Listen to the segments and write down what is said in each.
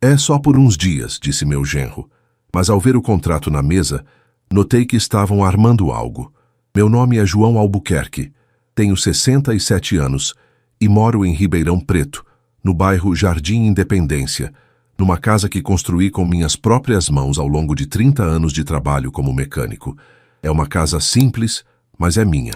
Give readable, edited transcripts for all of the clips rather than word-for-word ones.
É só por uns dias, disse meu genro. Mas ao ver o contrato na mesa, notei que estavam armando algo. Meu nome é João Albuquerque. Tenho 67 anos e moro em Ribeirão Preto, no bairro Jardim Independência, numa casa que construí com minhas próprias mãos ao longo de 30 anos de trabalho como mecânico. É uma casa simples, mas é minha.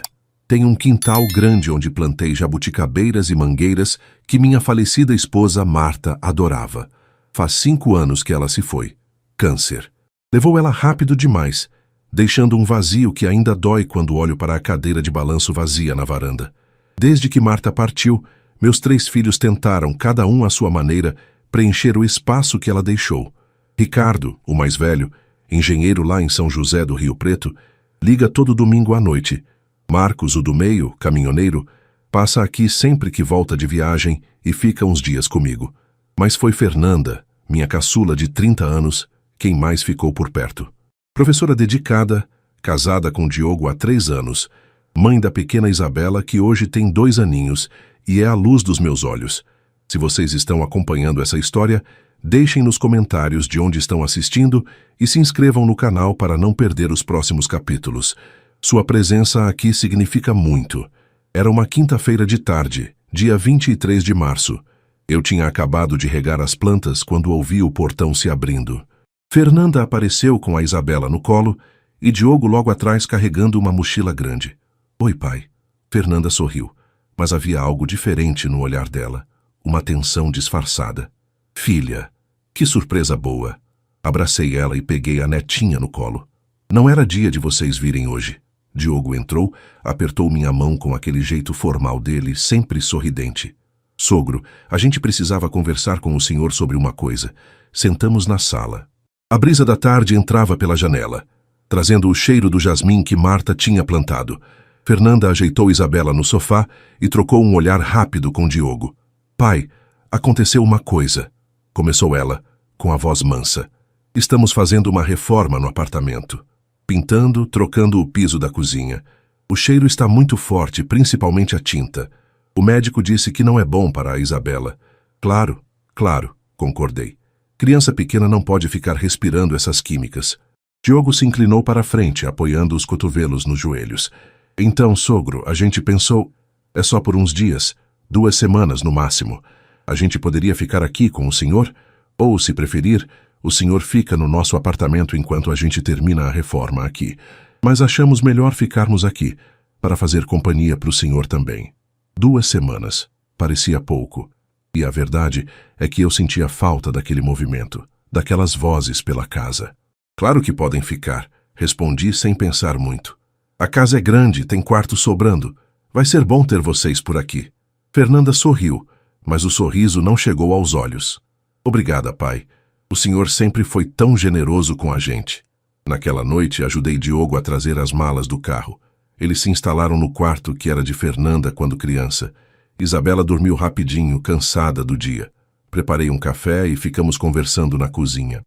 Tenho um quintal grande onde plantei jabuticabeiras e mangueiras que minha falecida esposa Marta adorava. Faz 5 anos que ela se foi. Câncer. Levou ela rápido demais, deixando um vazio que ainda dói quando olho para a cadeira de balanço vazia na varanda. Desde que Marta partiu, meus 3 filhos tentaram, cada um à sua maneira, preencher o espaço que ela deixou. Ricardo, o mais velho, engenheiro lá em São José do Rio Preto, liga todo domingo à noite. Marcos, o do meio, caminhoneiro, passa aqui sempre que volta de viagem e fica uns dias comigo. Mas foi Fernanda, minha caçula de 30 anos, quem mais ficou por perto. Professora dedicada, casada com Diogo há 3 anos, mãe da pequena Isabela, que hoje tem 2 aninhos e é a luz dos meus olhos. Se vocês estão acompanhando essa história, deixem nos comentários de onde estão assistindo e se inscrevam no canal para não perder os próximos capítulos. Sua presença aqui significa muito. Era uma quinta-feira de tarde, dia 23 de março. Eu tinha acabado de regar as plantas quando ouvi o portão se abrindo. Fernanda apareceu com a Isabela no colo e Diogo logo atrás carregando uma mochila grande. Oi, pai. Fernanda sorriu, mas havia algo diferente no olhar dela, uma tensão disfarçada. Filha, que surpresa boa. Abracei ela e peguei a netinha no colo. Não era dia de vocês virem hoje. Diogo entrou, apertou minha mão com aquele jeito formal dele, sempre sorridente. Sogro, a gente precisava conversar com o senhor sobre uma coisa. Sentamos na sala. A brisa da tarde entrava pela janela, trazendo o cheiro do jasmim que Marta tinha plantado. Fernanda ajeitou Isabela no sofá e trocou um olhar rápido com Diogo. Pai, aconteceu uma coisa, começou ela, com a voz mansa. Estamos fazendo uma reforma no apartamento. Pintando, trocando o piso da cozinha. O cheiro está muito forte, principalmente a tinta. O médico disse que não é bom para a Isabela. Claro, concordei. Criança pequena não pode ficar respirando essas químicas. Diogo se inclinou para a frente, apoiando os cotovelos nos joelhos. Então, sogro, a gente pensou... É só por uns dias, 2 semanas no máximo. A gente poderia ficar aqui com o senhor? Ou, se preferir, o senhor fica no nosso apartamento enquanto a gente termina a reforma aqui. Mas achamos melhor ficarmos aqui, para fazer companhia para o senhor também. 2 semanas. Parecia pouco. E a verdade é que eu sentia falta daquele movimento, daquelas vozes pela casa. Claro que podem ficar, respondi sem pensar muito. A casa é grande, tem quarto sobrando. Vai ser bom ter vocês por aqui. Fernanda sorriu, mas o sorriso não chegou aos olhos. Obrigada, pai. O senhor sempre foi tão generoso com a gente. Naquela noite, ajudei Diogo a trazer as malas do carro. Eles se instalaram no quarto que era de Fernanda quando criança. Isabela dormiu rapidinho, cansada do dia. Preparei um café e ficamos conversando na cozinha.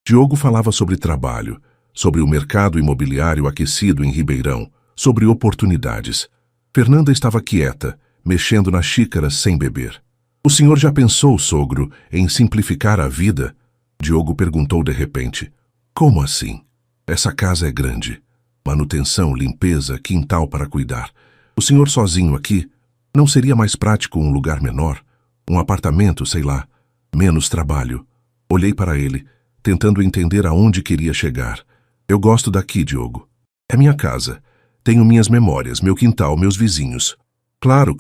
Diogo falava sobre trabalho, sobre o mercado imobiliário aquecido em Ribeirão, sobre oportunidades. Fernanda estava quieta, mexendo na xícara sem beber. O senhor já pensou, sogro, em simplificar a vida? Diogo perguntou de repente. Como assim? Essa casa é grande. Manutenção, limpeza, quintal para cuidar. O senhor sozinho aqui? Não seria mais prático um lugar menor? Um apartamento, sei lá. Menos trabalho. Olhei para ele, tentando entender aonde queria chegar. Eu gosto daqui, Diogo. É minha casa. Tenho minhas memórias, meu quintal, meus vizinhos. Claro.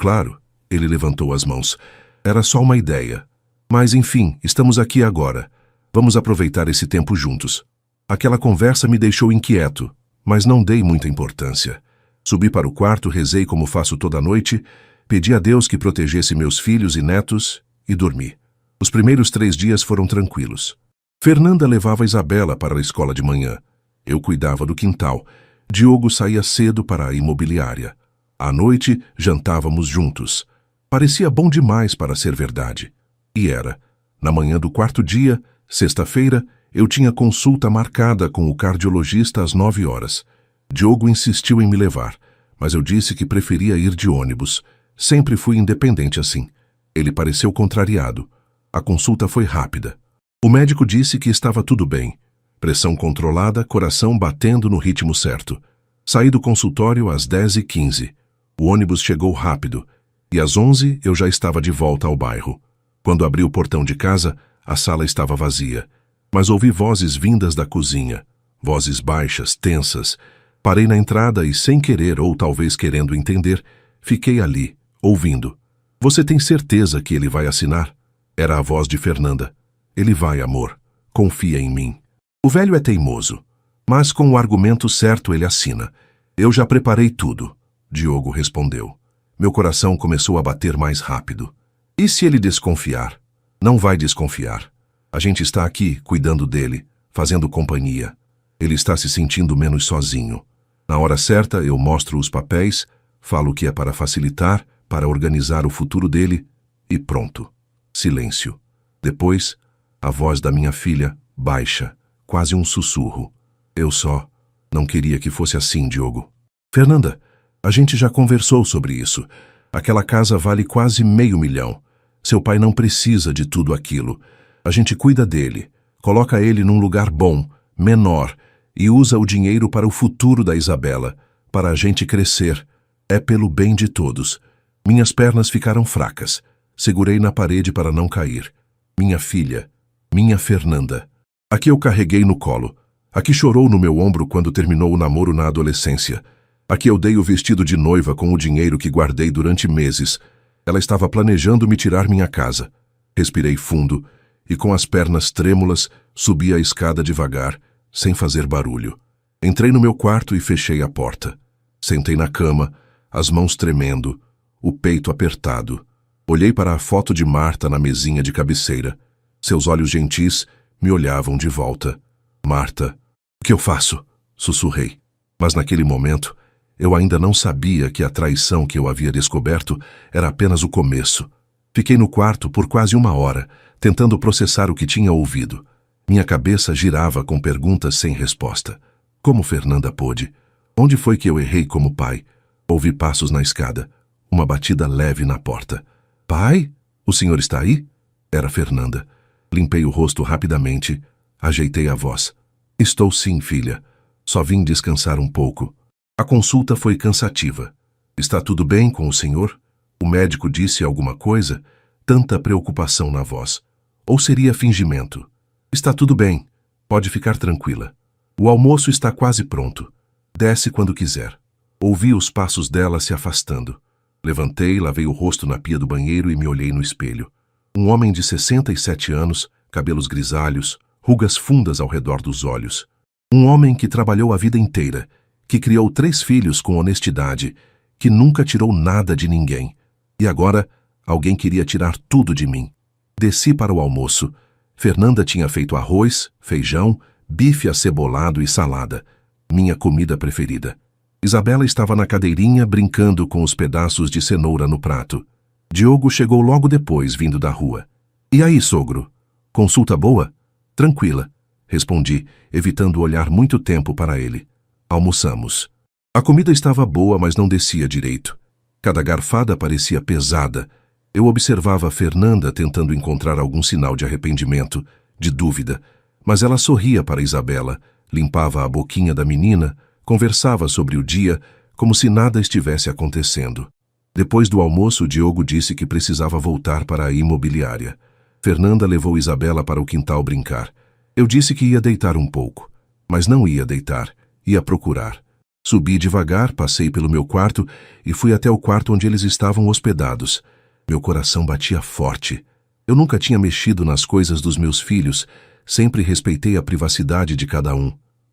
Ele levantou as mãos. Era só uma ideia. Mas, enfim, estamos aqui agora. Vamos aproveitar esse tempo juntos. Aquela conversa me deixou inquieto, mas não dei muita importância. Subi para o quarto, rezei como faço toda noite, pedi a Deus que protegesse meus filhos e netos e dormi. Os primeiros 3 dias foram tranquilos. Fernanda levava Isabela para a escola de manhã. Eu cuidava do quintal. Diogo saía cedo para a imobiliária. À noite, jantávamos juntos. Parecia bom demais para ser verdade. E era. Na manhã do 4º dia, sexta-feira, eu tinha consulta marcada com o cardiologista às 9 horas. Diogo insistiu em me levar, mas eu disse que preferia ir de ônibus. Sempre fui independente assim. Ele pareceu contrariado. A consulta foi rápida. O médico disse que estava tudo bem. Pressão controlada, coração batendo no ritmo certo. Saí do consultório às 10h15. O ônibus chegou rápido. E às 11 eu já estava de volta ao bairro. Quando abri o portão de casa, a sala estava vazia. Mas ouvi vozes vindas da cozinha. Vozes baixas, tensas. Parei na entrada e, sem querer ou talvez querendo entender, fiquei ali, ouvindo. Você tem certeza que ele vai assinar? Era a voz de Fernanda. Ele vai, amor. Confia em mim. O velho é teimoso, mas com o argumento certo ele assina. Eu já preparei tudo, Diogo respondeu. Meu coração começou a bater mais rápido. E se ele desconfiar? Não vai desconfiar. A gente está aqui, cuidando dele, fazendo companhia. Ele está se sentindo menos sozinho. Na hora certa, eu mostro os papéis, falo que é para facilitar, para organizar o futuro dele, e pronto. Silêncio. Depois, a voz da minha filha, baixa, quase um sussurro. Eu só não queria que fosse assim, Diogo. Fernanda, a gente já conversou sobre isso. Aquela casa vale quase $500 mil. Seu pai não precisa de tudo aquilo. A gente cuida dele, coloca ele num lugar bom, menor, e usa o dinheiro para o futuro da Isabela, para a gente crescer. É pelo bem de todos. Minhas pernas ficaram fracas. Segurei na parede para não cair. Minha filha, minha Fernanda. A que eu carreguei no colo. A que chorou no meu ombro quando terminou o namoro na adolescência. A que eu dei o vestido de noiva com o dinheiro que guardei durante meses. Ela estava planejando me tirar minha casa. Respirei fundo e, com as pernas trêmulas, subi a escada devagar, sem fazer barulho. Entrei no meu quarto e fechei a porta. Sentei na cama, as mãos tremendo, o peito apertado. Olhei para a foto de Marta na mesinha de cabeceira. Seus olhos gentis me olhavam de volta. Marta, o que eu faço? Sussurrei. Mas naquele momento, eu ainda não sabia que a traição que eu havia descoberto era apenas o começo. Fiquei no quarto por quase 1 hora, tentando processar o que tinha ouvido. Minha cabeça girava com perguntas sem resposta. Como Fernanda pôde? Onde foi que eu errei como pai? Ouvi passos na escada. Uma batida leve na porta. Pai? O senhor está aí? Era Fernanda. Limpei o rosto rapidamente. Ajeitei a voz. Estou sim, filha. Só vim descansar um pouco. A consulta foi cansativa. Está tudo bem com o senhor? O médico disse alguma coisa? Tanta preocupação na voz. Ou seria fingimento? Está tudo bem. Pode ficar tranquila. O almoço está quase pronto. Desce quando quiser. Ouvi os passos dela se afastando. Levantei, lavei o rosto na pia do banheiro e me olhei no espelho. Um homem de 67 anos, cabelos grisalhos, rugas fundas ao redor dos olhos. Um homem que trabalhou a vida inteira, que criou 3 filhos com honestidade, que nunca tirou nada de ninguém. E agora, alguém queria tirar tudo de mim. Desci para o almoço. Fernanda tinha feito arroz, feijão, bife acebolado e salada. Minha comida preferida. Isabela estava na cadeirinha brincando com os pedaços de cenoura no prato. Diogo chegou logo depois, vindo da rua. E aí, sogro? Consulta boa? Tranquila, respondi, evitando olhar muito tempo para ele. Almoçamos. A comida estava boa, mas não descia direito. Cada garfada parecia pesada. Eu observava Fernanda tentando encontrar algum sinal de arrependimento, de dúvida, mas ela sorria para Isabela, limpava a boquinha da menina, conversava sobre o dia, como se nada estivesse acontecendo. Depois do almoço, Diogo disse que precisava voltar para a imobiliária. Fernanda levou Isabela para o quintal brincar. Eu disse que ia deitar um pouco, mas não ia deitar. Ia procurar. Subi devagar, passei pelo meu quarto e fui até o quarto onde eles estavam hospedados. Meu coração batia forte. Eu nunca tinha mexido nas coisas dos meus filhos, sempre respeitei a privacidade de cada um.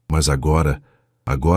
Mas agora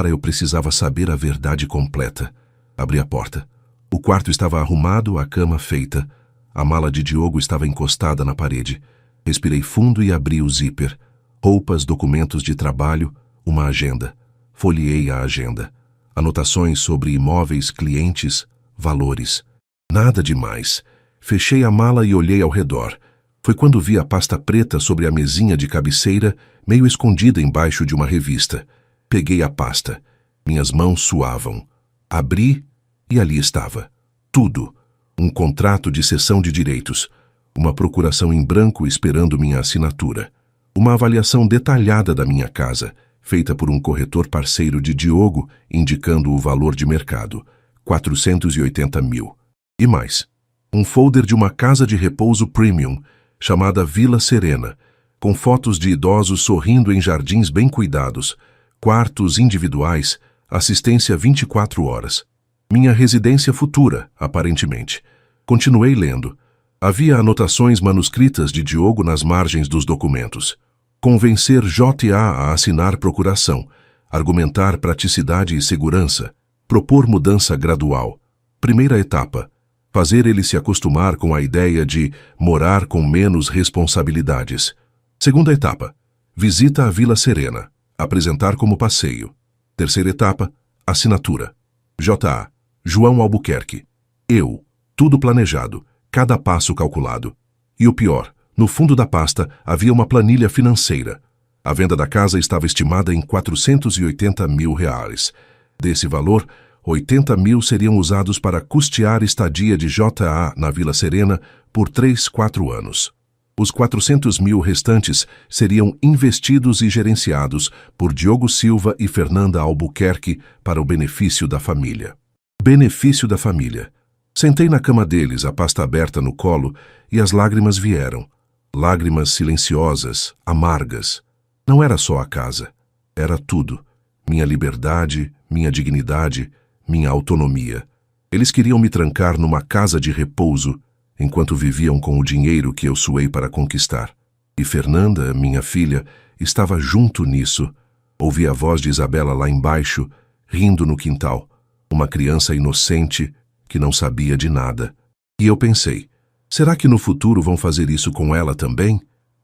eu precisava saber a verdade completa. Abri a porta. O quarto estava arrumado, a cama feita. A mala de Diogo estava encostada na parede. Respirei fundo e abri o zíper. Roupas, documentos de trabalho, uma agenda. Folheei a agenda. Anotações sobre imóveis, clientes, valores. Nada demais. Fechei a mala e olhei ao redor. Foi quando vi a pasta preta sobre a mesinha de cabeceira, meio escondida embaixo de uma revista. Peguei a pasta. Minhas mãos suavam. Abri e ali estava. Tudo. Um contrato de cessão de direitos. Uma procuração em branco esperando minha assinatura. Uma avaliação detalhada da minha casa, feita por um corretor parceiro de Diogo, indicando o valor de mercado, 480 mil. E mais, um folder de uma casa de repouso premium, chamada Vila Serena, com fotos de idosos sorrindo em jardins bem cuidados, quartos individuais, assistência 24 horas. Minha residência futura, aparentemente. Continuei lendo. Havia anotações manuscritas de Diogo nas margens dos documentos. Convencer JA a assinar procuração, argumentar praticidade e segurança, propor mudança gradual. Primeira etapa, fazer ele se acostumar com a ideia de morar com menos responsabilidades. Segunda etapa, visita à Vila Serena, apresentar como passeio. Terceira etapa, assinatura. JA, João Albuquerque. Eu, tudo planejado, cada passo calculado. E o pior, no fundo da pasta havia uma planilha financeira. A venda da casa estava estimada em 480 mil reais. Desse valor, 80 mil seriam usados para custear estadia de JA na Vila Serena por 3-4 anos. Os 400 mil restantes seriam investidos e gerenciados por Diogo Silva e Fernanda Albuquerque para o benefício da família. Benefício da família. Sentei na cama deles, a pasta aberta no colo, e as lágrimas vieram. Lágrimas silenciosas, amargas. Não era só a casa. Era tudo. Minha liberdade, minha dignidade, minha autonomia. Eles queriam me trancar numa casa de repouso, enquanto viviam com o dinheiro que eu suei para conquistar. E Fernanda, minha filha, estava junto nisso. Ouvi a voz de Isabela lá embaixo, rindo no quintal. Uma criança inocente que não sabia de nada. E eu pensei, será que no futuro vão fazer isso com ela também?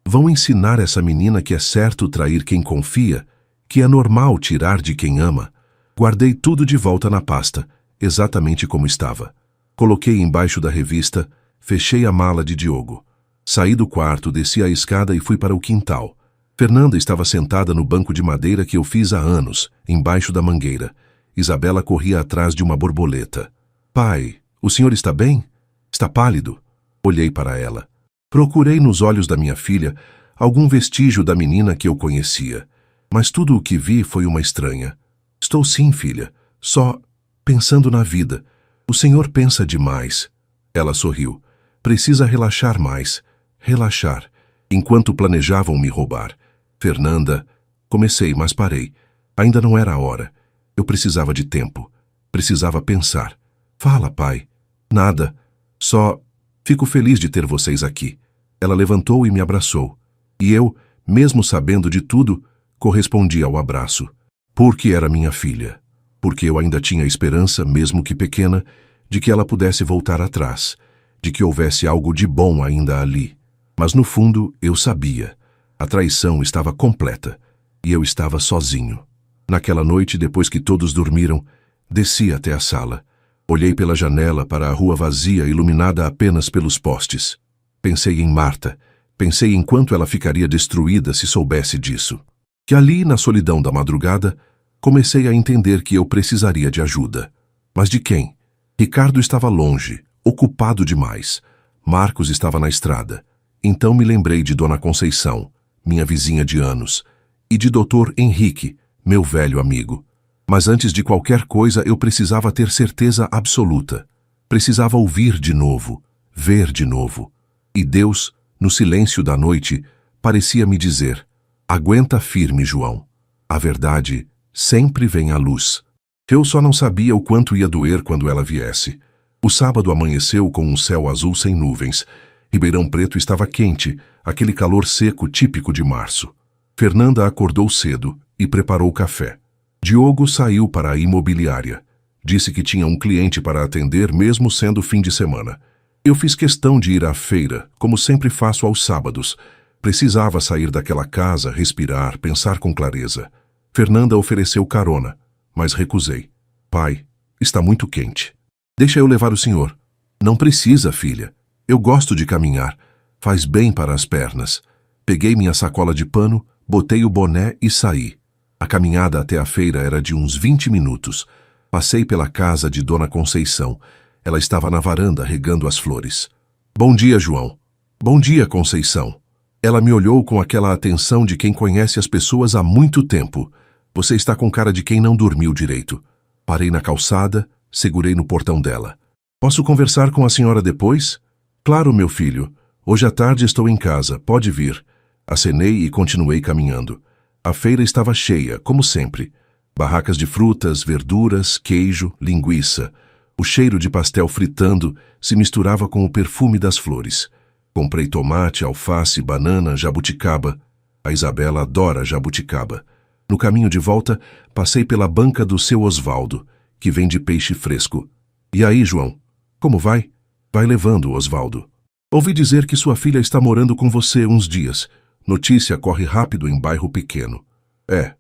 Vão ensinar essa menina que é certo trair quem confia, que é normal tirar de quem ama? Guardei tudo de volta na pasta, exatamente como estava. Coloquei embaixo da revista, fechei a mala de Diogo. Saí do quarto, desci a escada e fui para o quintal. Fernanda estava sentada no banco de madeira que eu fiz há anos, embaixo da mangueira. Isabela corria atrás de uma borboleta. Pai, o senhor está bem? Está pálido? Olhei para ela. Procurei nos olhos da minha filha algum vestígio da menina que eu conhecia. Mas tudo o que vi foi uma estranha. Estou sim, filha. Só pensando na vida. O senhor pensa demais. Ela sorriu. Precisa relaxar mais. Relaxar. Enquanto planejavam me roubar. Fernanda... Comecei, mas parei. Ainda não era a hora. Eu precisava de tempo. Precisava pensar. Fala, pai. Nada. Só... Fico feliz de ter vocês aqui. Ela levantou e me abraçou. E eu, mesmo sabendo de tudo, correspondi ao abraço. Porque era minha filha. Porque eu ainda tinha esperança, mesmo que pequena, de que ela pudesse voltar atrás. De que houvesse algo de bom ainda ali. Mas no fundo, eu sabia. A traição estava completa. E eu estava sozinho. Naquela noite, depois que todos dormiram, desci até a sala. Olhei pela janela para a rua vazia, iluminada apenas pelos postes. Pensei em Marta. Pensei em quanto ela ficaria destruída se soubesse disso. Que ali, na solidão da madrugada, comecei a entender que eu precisaria de ajuda. Mas de quem? Ricardo estava longe, ocupado demais. Marcos estava na estrada. Então me lembrei de Dona Conceição, minha vizinha de anos, e de Dr. Henrique, meu velho amigo. Mas antes de qualquer coisa eu precisava ter certeza absoluta. Precisava ouvir de novo, ver de novo. E Deus, no silêncio da noite, parecia me dizer: aguenta firme, João. A verdade sempre vem à luz. Eu só não sabia o quanto ia doer quando ela viesse. O sábado amanheceu com um céu azul sem nuvens. Ribeirão Preto estava quente, aquele calor seco típico de março. Fernanda acordou cedo e preparou café. Diogo saiu para a imobiliária. Disse que tinha um cliente para atender mesmo sendo fim de semana. Eu fiz questão de ir à feira, como sempre faço aos sábados. Precisava sair daquela casa, respirar, pensar com clareza. Fernanda ofereceu carona, mas recusei. Pai, está muito quente. Deixa eu levar o senhor. Não precisa, filha. Eu gosto de caminhar. Faz bem para as pernas. Peguei minha sacola de pano, botei o boné e saí. A caminhada até a feira era de uns 20 minutos. Passei pela casa de Dona Conceição. Ela estava na varanda regando as flores. Bom dia, João. Bom dia, Conceição. Ela me olhou com aquela atenção de quem conhece as pessoas há muito tempo. Você está com cara de quem não dormiu direito. Parei na calçada, segurei no portão dela. Posso conversar com a senhora depois? Claro, meu filho. Hoje à tarde estou em casa, pode vir. Acenei e continuei caminhando. A feira estava cheia, como sempre. Barracas de frutas, verduras, queijo, linguiça. O cheiro de pastel fritando se misturava com o perfume das flores. Comprei tomate, alface, banana, jabuticaba. A Isabela adora jabuticaba. No caminho de volta, passei pela banca do seu Osvaldo, que vende peixe fresco. E aí, João? Como vai? Vai levando, Osvaldo. Ouvi dizer que sua filha está morando com você uns dias. Notícia corre rápido em bairro pequeno.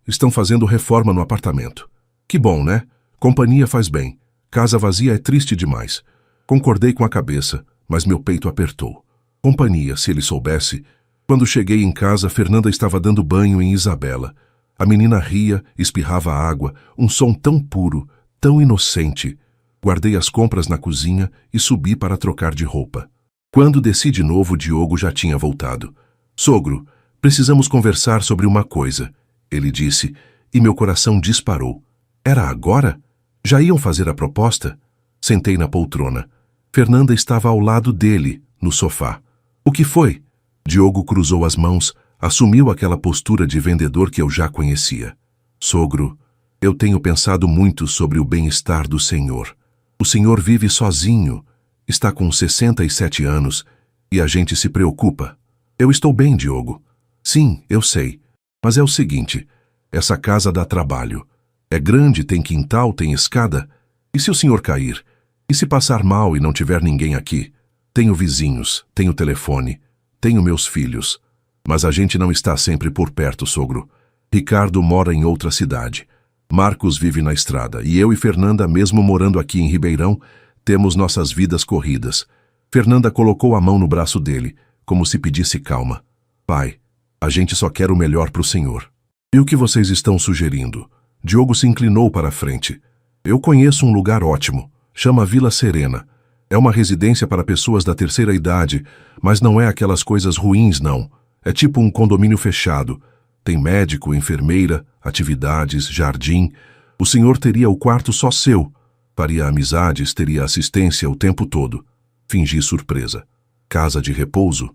Estão fazendo reforma no apartamento. Que bom, né? Companhia faz bem. Casa vazia é triste demais. Concordei com a cabeça, mas meu peito apertou. Companhia, se ele soubesse. Quando cheguei em casa, Fernanda estava dando banho em Isabela. A menina ria, espirrava água, um som tão puro, tão inocente. Guardei as compras na cozinha e subi para trocar de roupa. Quando desci de novo, Diogo já tinha voltado. Sogro, precisamos conversar sobre uma coisa, ele disse, e meu coração disparou. Era agora? Já iam fazer a proposta? Sentei na poltrona. Fernanda estava ao lado dele, no sofá. O que foi? Diogo cruzou as mãos, assumiu aquela postura de vendedor que eu já conhecia. Sogro, eu tenho pensado muito sobre o bem-estar do senhor. O senhor vive sozinho, está com 67 anos e a gente se preocupa. Eu estou bem, Diogo. Sim, eu sei. Mas é o seguinte, essa casa dá trabalho. É grande, tem quintal, tem escada. E se o senhor cair? E se passar mal e não tiver ninguém aqui? Tenho vizinhos, tenho telefone, tenho meus filhos. Mas a gente não está sempre por perto, sogro. Ricardo mora em outra cidade. Marcos vive na estrada e eu e Fernanda, mesmo morando aqui em Ribeirão, temos nossas vidas corridas. Fernanda colocou a mão no braço dele, como se pedisse calma. Pai, a gente só quer o melhor para o senhor. E o que vocês estão sugerindo? Diogo se inclinou para a frente. Eu conheço um lugar ótimo. Chama Vila Serena. É uma residência para pessoas da terceira idade, mas não é aquelas coisas ruins, não. É tipo um condomínio fechado. Tem médico, enfermeira, atividades, jardim. O senhor teria o quarto só seu. Faria amizades, teria assistência o tempo todo. Fingi surpresa. Casa de repouso?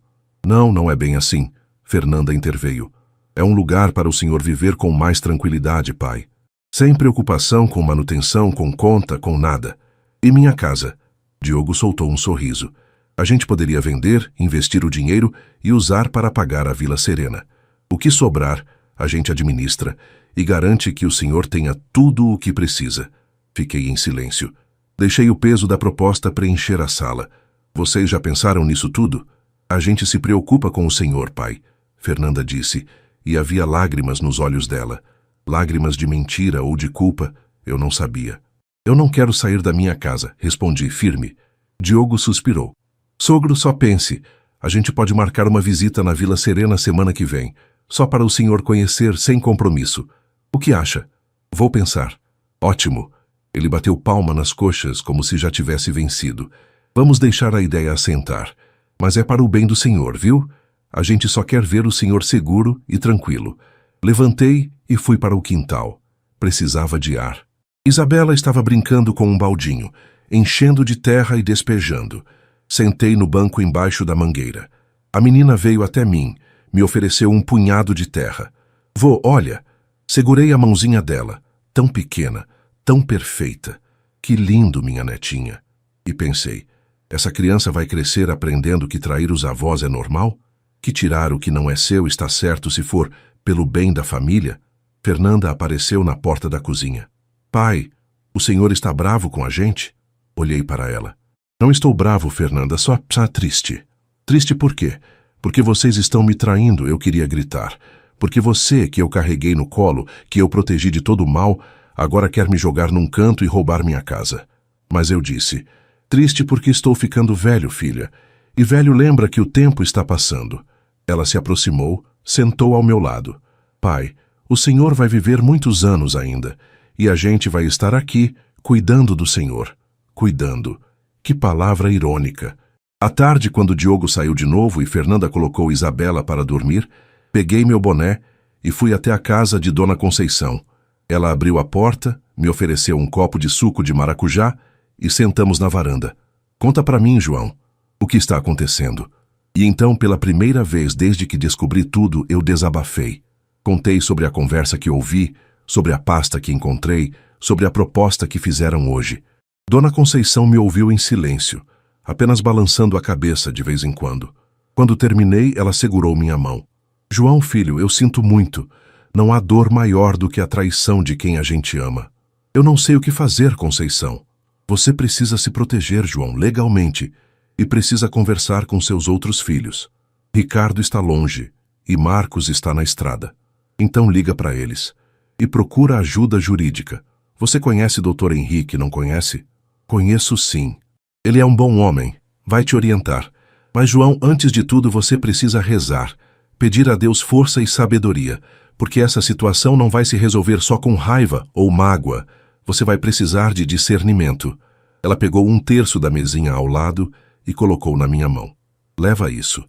Não, não é bem assim. Fernanda interveio. É um lugar para o senhor viver com mais tranquilidade, pai. Sem preocupação com manutenção, com conta, com nada. E minha casa? Diogo soltou um sorriso. A gente poderia vender, investir o dinheiro e usar para pagar a Vila Serena. O que sobrar, a gente administra e garante que o senhor tenha tudo o que precisa. Fiquei em silêncio. Deixei o peso da proposta preencher a sala. Vocês já pensaram nisso tudo? A gente se preocupa com o senhor, pai, Fernanda disse, e havia lágrimas nos olhos dela. Lágrimas de mentira ou de culpa, eu não sabia. Eu não quero sair da minha casa, respondi firme. Diogo suspirou. Sogro, só pense. A gente pode marcar uma visita na Vila Serena semana que vem, só para o senhor conhecer sem compromisso. O que acha? Vou pensar. Ótimo. Ele bateu palma nas coxas como se já tivesse vencido. Vamos deixar a ideia assentar. Mas é para o bem do senhor, viu? A gente só quer ver o senhor seguro e tranquilo. Levantei e fui para o quintal. Precisava de ar. Isabela estava brincando com um baldinho, enchendo de terra e despejando. Sentei no banco embaixo da mangueira. A menina veio até mim, me ofereceu um punhado de terra. Vô, olha. Segurei a mãozinha dela, tão pequena, tão perfeita. Que lindo, minha netinha. E pensei, essa criança vai crescer aprendendo que trair os avós é normal? Que tirar o que não é seu está certo se for pelo bem da família? Fernanda apareceu na porta da cozinha. Pai, o senhor está bravo com a gente? Olhei para ela. Não estou bravo, Fernanda, só triste. Triste por quê? Porque vocês estão me traindo, eu queria gritar. Porque você, que eu carreguei no colo, que eu protegi de todo o mal, agora quer me jogar num canto e roubar minha casa. Mas eu disse, triste porque estou ficando velho, filha. E velho lembra que o tempo está passando. Ela se aproximou, sentou ao meu lado. Pai, o senhor vai viver muitos anos ainda, e a gente vai estar aqui, cuidando do senhor. Cuidando. Que palavra irônica. À tarde, quando Diogo saiu de novo e Fernanda colocou Isabela para dormir, peguei meu boné e fui até a casa de Dona Conceição. Ela abriu a porta, me ofereceu um copo de suco de maracujá e sentamos na varanda. Conta para mim, João, o que está acontecendo? E então, pela primeira vez desde que descobri tudo, eu desabafei. Contei sobre a conversa que ouvi, sobre a pasta que encontrei, sobre a proposta que fizeram hoje. Dona Conceição me ouviu em silêncio, apenas balançando a cabeça de vez em quando. Quando terminei, ela segurou minha mão. João, filho, eu sinto muito. Não há dor maior do que a traição de quem a gente ama. Eu não sei o que fazer, Conceição. Você precisa se proteger, João, legalmente, e precisa conversar com seus outros filhos. Ricardo está longe e Marcos está na estrada. Então liga para eles e procura ajuda jurídica. Você conhece Dr. Henrique, não conhece? Conheço sim. Ele é um bom homem, vai te orientar. Mas, João, antes de tudo você precisa rezar, pedir a Deus força e sabedoria, porque essa situação não vai se resolver só com raiva ou mágoa. Você vai precisar de discernimento. Ela pegou 1/3 da mesinha ao lado e colocou na minha mão. Leva isso.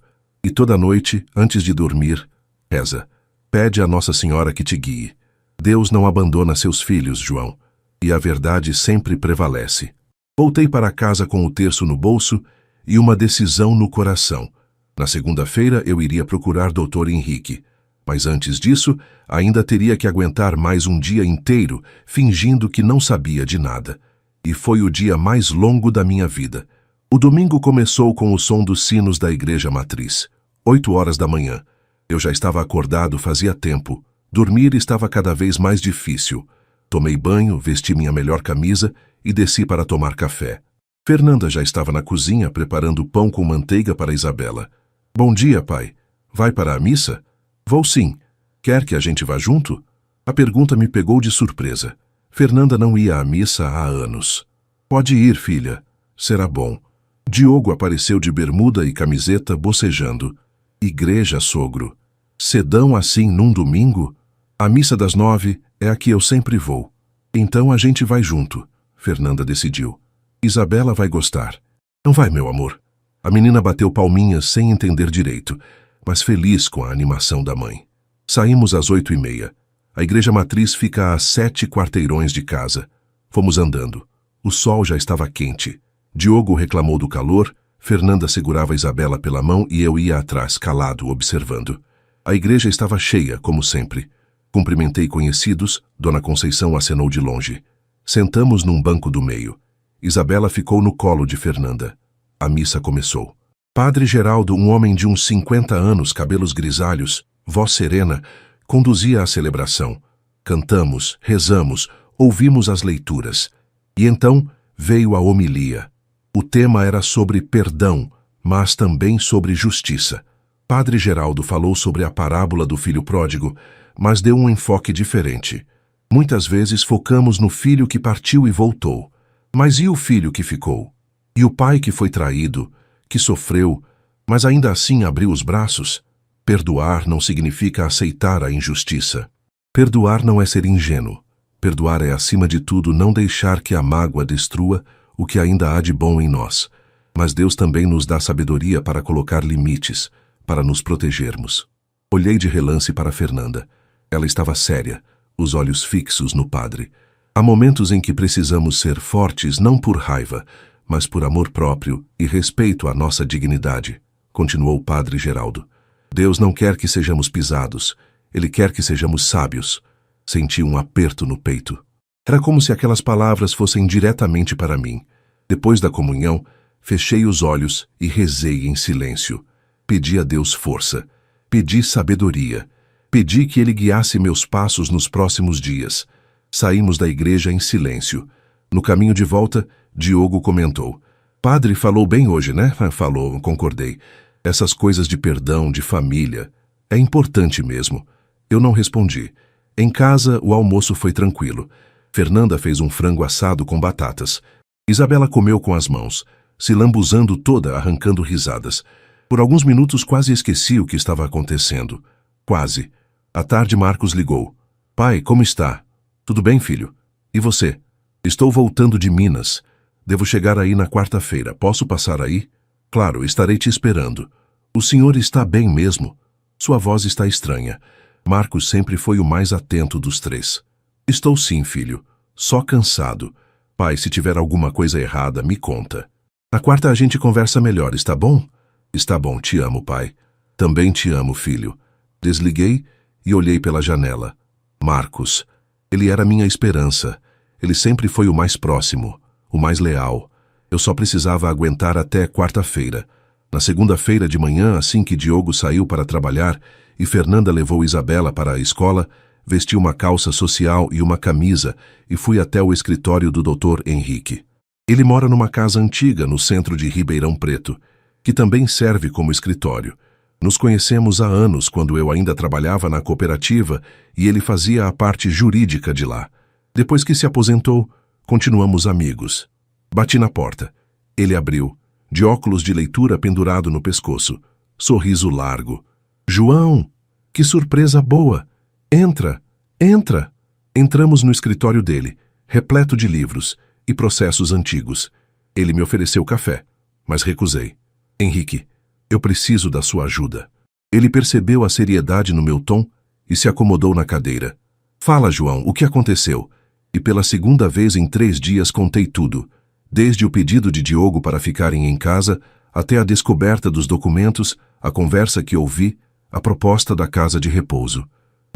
E toda noite, antes de dormir, reza. Pede a Nossa Senhora que te guie. Deus não abandona seus filhos, João, e a verdade sempre prevalece. Voltei para casa com o terço no bolso e uma decisão no coração. Na segunda-feira eu iria procurar Dr. Henrique, mas antes disso, ainda teria que aguentar mais um dia inteiro fingindo que não sabia de nada. E foi o dia mais longo da minha vida. O domingo começou com o som dos sinos da igreja matriz. 8 horas da manhã. Eu já estava acordado fazia tempo. Dormir estava cada vez mais difícil. Tomei banho, vesti minha melhor camisa e desci para tomar café. Fernanda já estava na cozinha preparando pão com manteiga para Isabela. Bom dia, pai. Vai para a missa? Vou sim. Quer que a gente vá junto? A pergunta me pegou de surpresa. Fernanda não ia à missa há anos. Pode ir, filha. Será bom. Diogo apareceu de bermuda e camiseta, bocejando. Igreja, sogro. Cedão assim num domingo? A missa das 9 é a que eu sempre vou. Então a gente vai junto, Fernanda decidiu. Isabela vai gostar. Não vai, meu amor. A menina bateu palminhas sem entender direito, mas feliz com a animação da mãe. Saímos às 8h30. A igreja matriz fica a 7 quarteirões de casa. Fomos andando. O sol já estava quente. Diogo reclamou do calor, Fernanda segurava Isabela pela mão e eu ia atrás, calado, observando. A igreja estava cheia, como sempre. Cumprimentei conhecidos, Dona Conceição acenou de longe. Sentamos num banco do meio. Isabela ficou no colo de Fernanda. A missa começou. Padre Geraldo, um homem de uns 50 anos, cabelos grisalhos, voz serena, conduzia a celebração. Cantamos, rezamos, ouvimos as leituras. E então veio a homilia. O tema era sobre perdão, mas também sobre justiça. Padre Geraldo falou sobre a parábola do filho pródigo, mas deu um enfoque diferente. Muitas vezes focamos no filho que partiu e voltou. Mas e o filho que ficou? E o pai que foi traído, que sofreu, mas ainda assim abriu os braços? Perdoar não significa aceitar a injustiça. Perdoar não é ser ingênuo. Perdoar é, acima de tudo, não deixar que a mágoa destrua o que ainda há de bom em nós. Mas Deus também nos dá sabedoria para colocar limites, para nos protegermos. Olhei de relance para Fernanda. Ela estava séria, os olhos fixos no padre. Há momentos em que precisamos ser fortes não por raiva, mas por amor próprio e respeito à nossa dignidade, continuou o padre Geraldo. Deus não quer que sejamos pisados, Ele quer que sejamos sábios. Senti um aperto no peito. Era como se aquelas palavras fossem diretamente para mim. Depois da comunhão, fechei os olhos e rezei em silêncio. Pedi a Deus força, pedi sabedoria, pedi que Ele guiasse meus passos nos próximos dias. Saímos da igreja em silêncio. No caminho de volta, Diogo comentou. Padre falou bem hoje, né? Falou, concordei. Essas coisas de perdão, de família. É importante mesmo. Eu não respondi. Em casa, o almoço foi tranquilo. Fernanda fez um frango assado com batatas. Isabela comeu com as mãos, se lambuzando toda, arrancando risadas. Por alguns minutos quase esqueci o que estava acontecendo. Quase. À tarde Marcos ligou. Pai, como está? Tudo bem, filho? E você? Estou voltando de Minas. Devo chegar aí na quarta-feira. Posso passar aí? Claro, estarei te esperando. O senhor está bem mesmo? Sua voz está estranha. Marcos sempre foi o mais atento dos três. Estou sim, filho. Só cansado. Pai, se tiver alguma coisa errada, me conta. Na quarta a gente conversa melhor, está bom? Está bom, te amo, pai. Também te amo, filho. Desliguei e olhei pela janela. Marcos. Ele era minha esperança. Ele sempre foi o mais próximo, o mais leal. Eu só precisava aguentar até quarta-feira. Na segunda-feira de manhã, assim que Diogo saiu para trabalhar e Fernanda levou Isabela para a escola, vesti uma calça social e uma camisa e fui até o escritório do Dr. Henrique. Ele mora numa casa antiga no centro de Ribeirão Preto, que também serve como escritório. Nos conhecemos há anos quando eu ainda trabalhava na cooperativa e ele fazia a parte jurídica de lá. Depois que se aposentou, continuamos amigos. Bati na porta. Ele abriu, de óculos de leitura pendurado no pescoço. Sorriso largo. João, que surpresa boa! Entra, entra! Entramos no escritório dele, repleto de livros e processos antigos. Ele me ofereceu café, mas recusei. Henrique, eu preciso da sua ajuda. Ele percebeu a seriedade no meu tom e se acomodou na cadeira. Fala, João, o que aconteceu? E pela segunda vez em 3 dias contei tudo, desde o pedido de Diogo para ficarem em casa, até a descoberta dos documentos, a conversa que ouvi, a proposta da casa de repouso.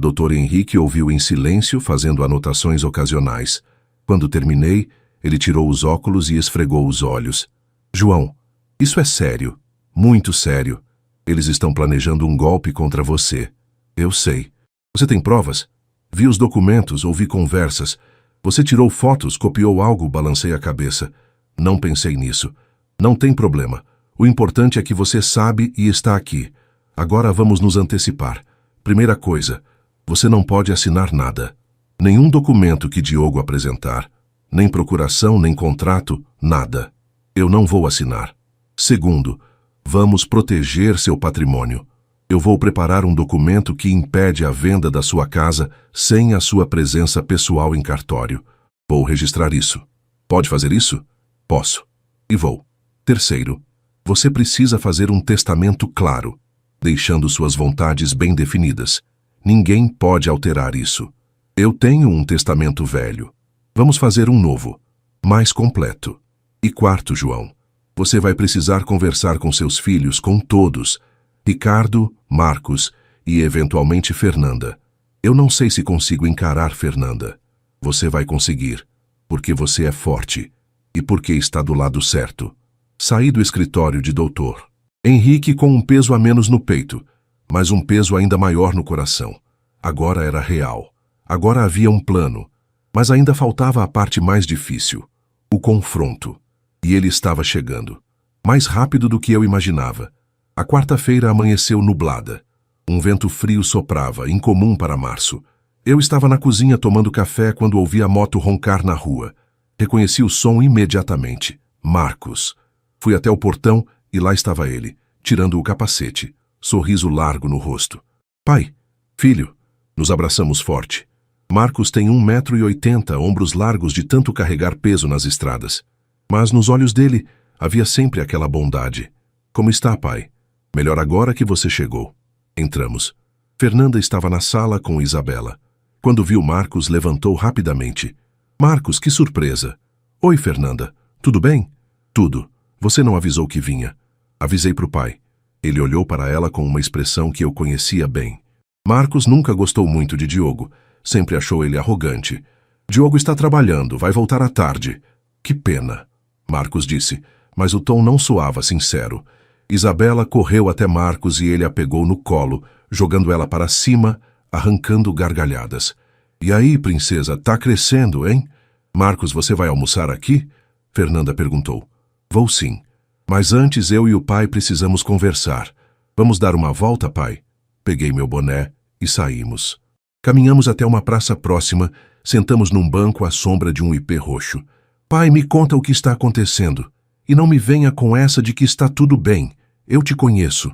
Dr. Henrique ouviu em silêncio, fazendo anotações ocasionais. Quando terminei, ele tirou os óculos e esfregou os olhos. João, isso é sério. Muito sério. Eles estão planejando um golpe contra você. Eu sei. Você tem provas? Vi os documentos, ouvi conversas. Você tirou fotos, copiou algo, balancei a cabeça. Não pensei nisso. Não tem problema. O importante é que você sabe e está aqui. Agora vamos nos antecipar. Primeira coisa, você não pode assinar nada. Nenhum documento que Diogo apresentar. Nem procuração, nem contrato, nada. Eu não vou assinar. Segundo, vamos proteger seu patrimônio. Eu vou preparar um documento que impede a venda da sua casa sem a sua presença pessoal em cartório. Vou registrar isso. Pode fazer isso? Posso. E vou. Terceiro, você precisa fazer um testamento claro, deixando suas vontades bem definidas. Ninguém pode alterar isso. Eu tenho um testamento velho. Vamos fazer um novo, mais completo. E quarto, João, você vai precisar conversar com seus filhos, com todos. Ricardo, Marcos e, eventualmente, Fernanda. Eu não sei se consigo encarar Fernanda. Você vai conseguir, porque você é forte e porque está do lado certo. Saí do escritório de doutor Henrique com um peso a menos no peito, mas um peso ainda maior no coração. Agora era real. Agora havia um plano, mas ainda faltava a parte mais difícil, o confronto. E ele estava chegando, mais rápido do que eu imaginava. A quarta-feira amanheceu nublada. Um vento frio soprava, incomum para março. Eu estava na cozinha tomando café quando ouvi a moto roncar na rua. Reconheci o som imediatamente. Marcos. Fui até o portão e lá estava ele, tirando o capacete, sorriso largo no rosto. Pai, filho, nos abraçamos forte. Marcos tem 1,80 m, ombros largos de tanto carregar peso nas estradas. Mas nos olhos dele havia sempre aquela bondade. Como está, pai? Melhor agora que você chegou. Entramos. Fernanda estava na sala com Isabela. Quando viu Marcos, levantou rapidamente. Marcos, que surpresa! Oi, Fernanda. Tudo bem? Tudo. Você não avisou que vinha. Avisei para o pai. Ele olhou para ela com uma expressão que eu conhecia bem. Marcos nunca gostou muito de Diogo. Sempre achou ele arrogante. Diogo está trabalhando, vai voltar à tarde. Que pena. Marcos disse, mas o tom não soava sincero. Isabela correu até Marcos e ele a pegou no colo, jogando ela para cima, arrancando gargalhadas. E aí, princesa, tá crescendo, hein? Marcos, você vai almoçar aqui? Fernanda perguntou. Vou sim. Mas antes eu e o pai precisamos conversar. Vamos dar uma volta, pai? Peguei meu boné e saímos. Caminhamos até uma praça próxima, sentamos num banco à sombra de um ipê roxo. Pai, me conta o que está acontecendo. E não me venha com essa de que está tudo bem. Eu te conheço.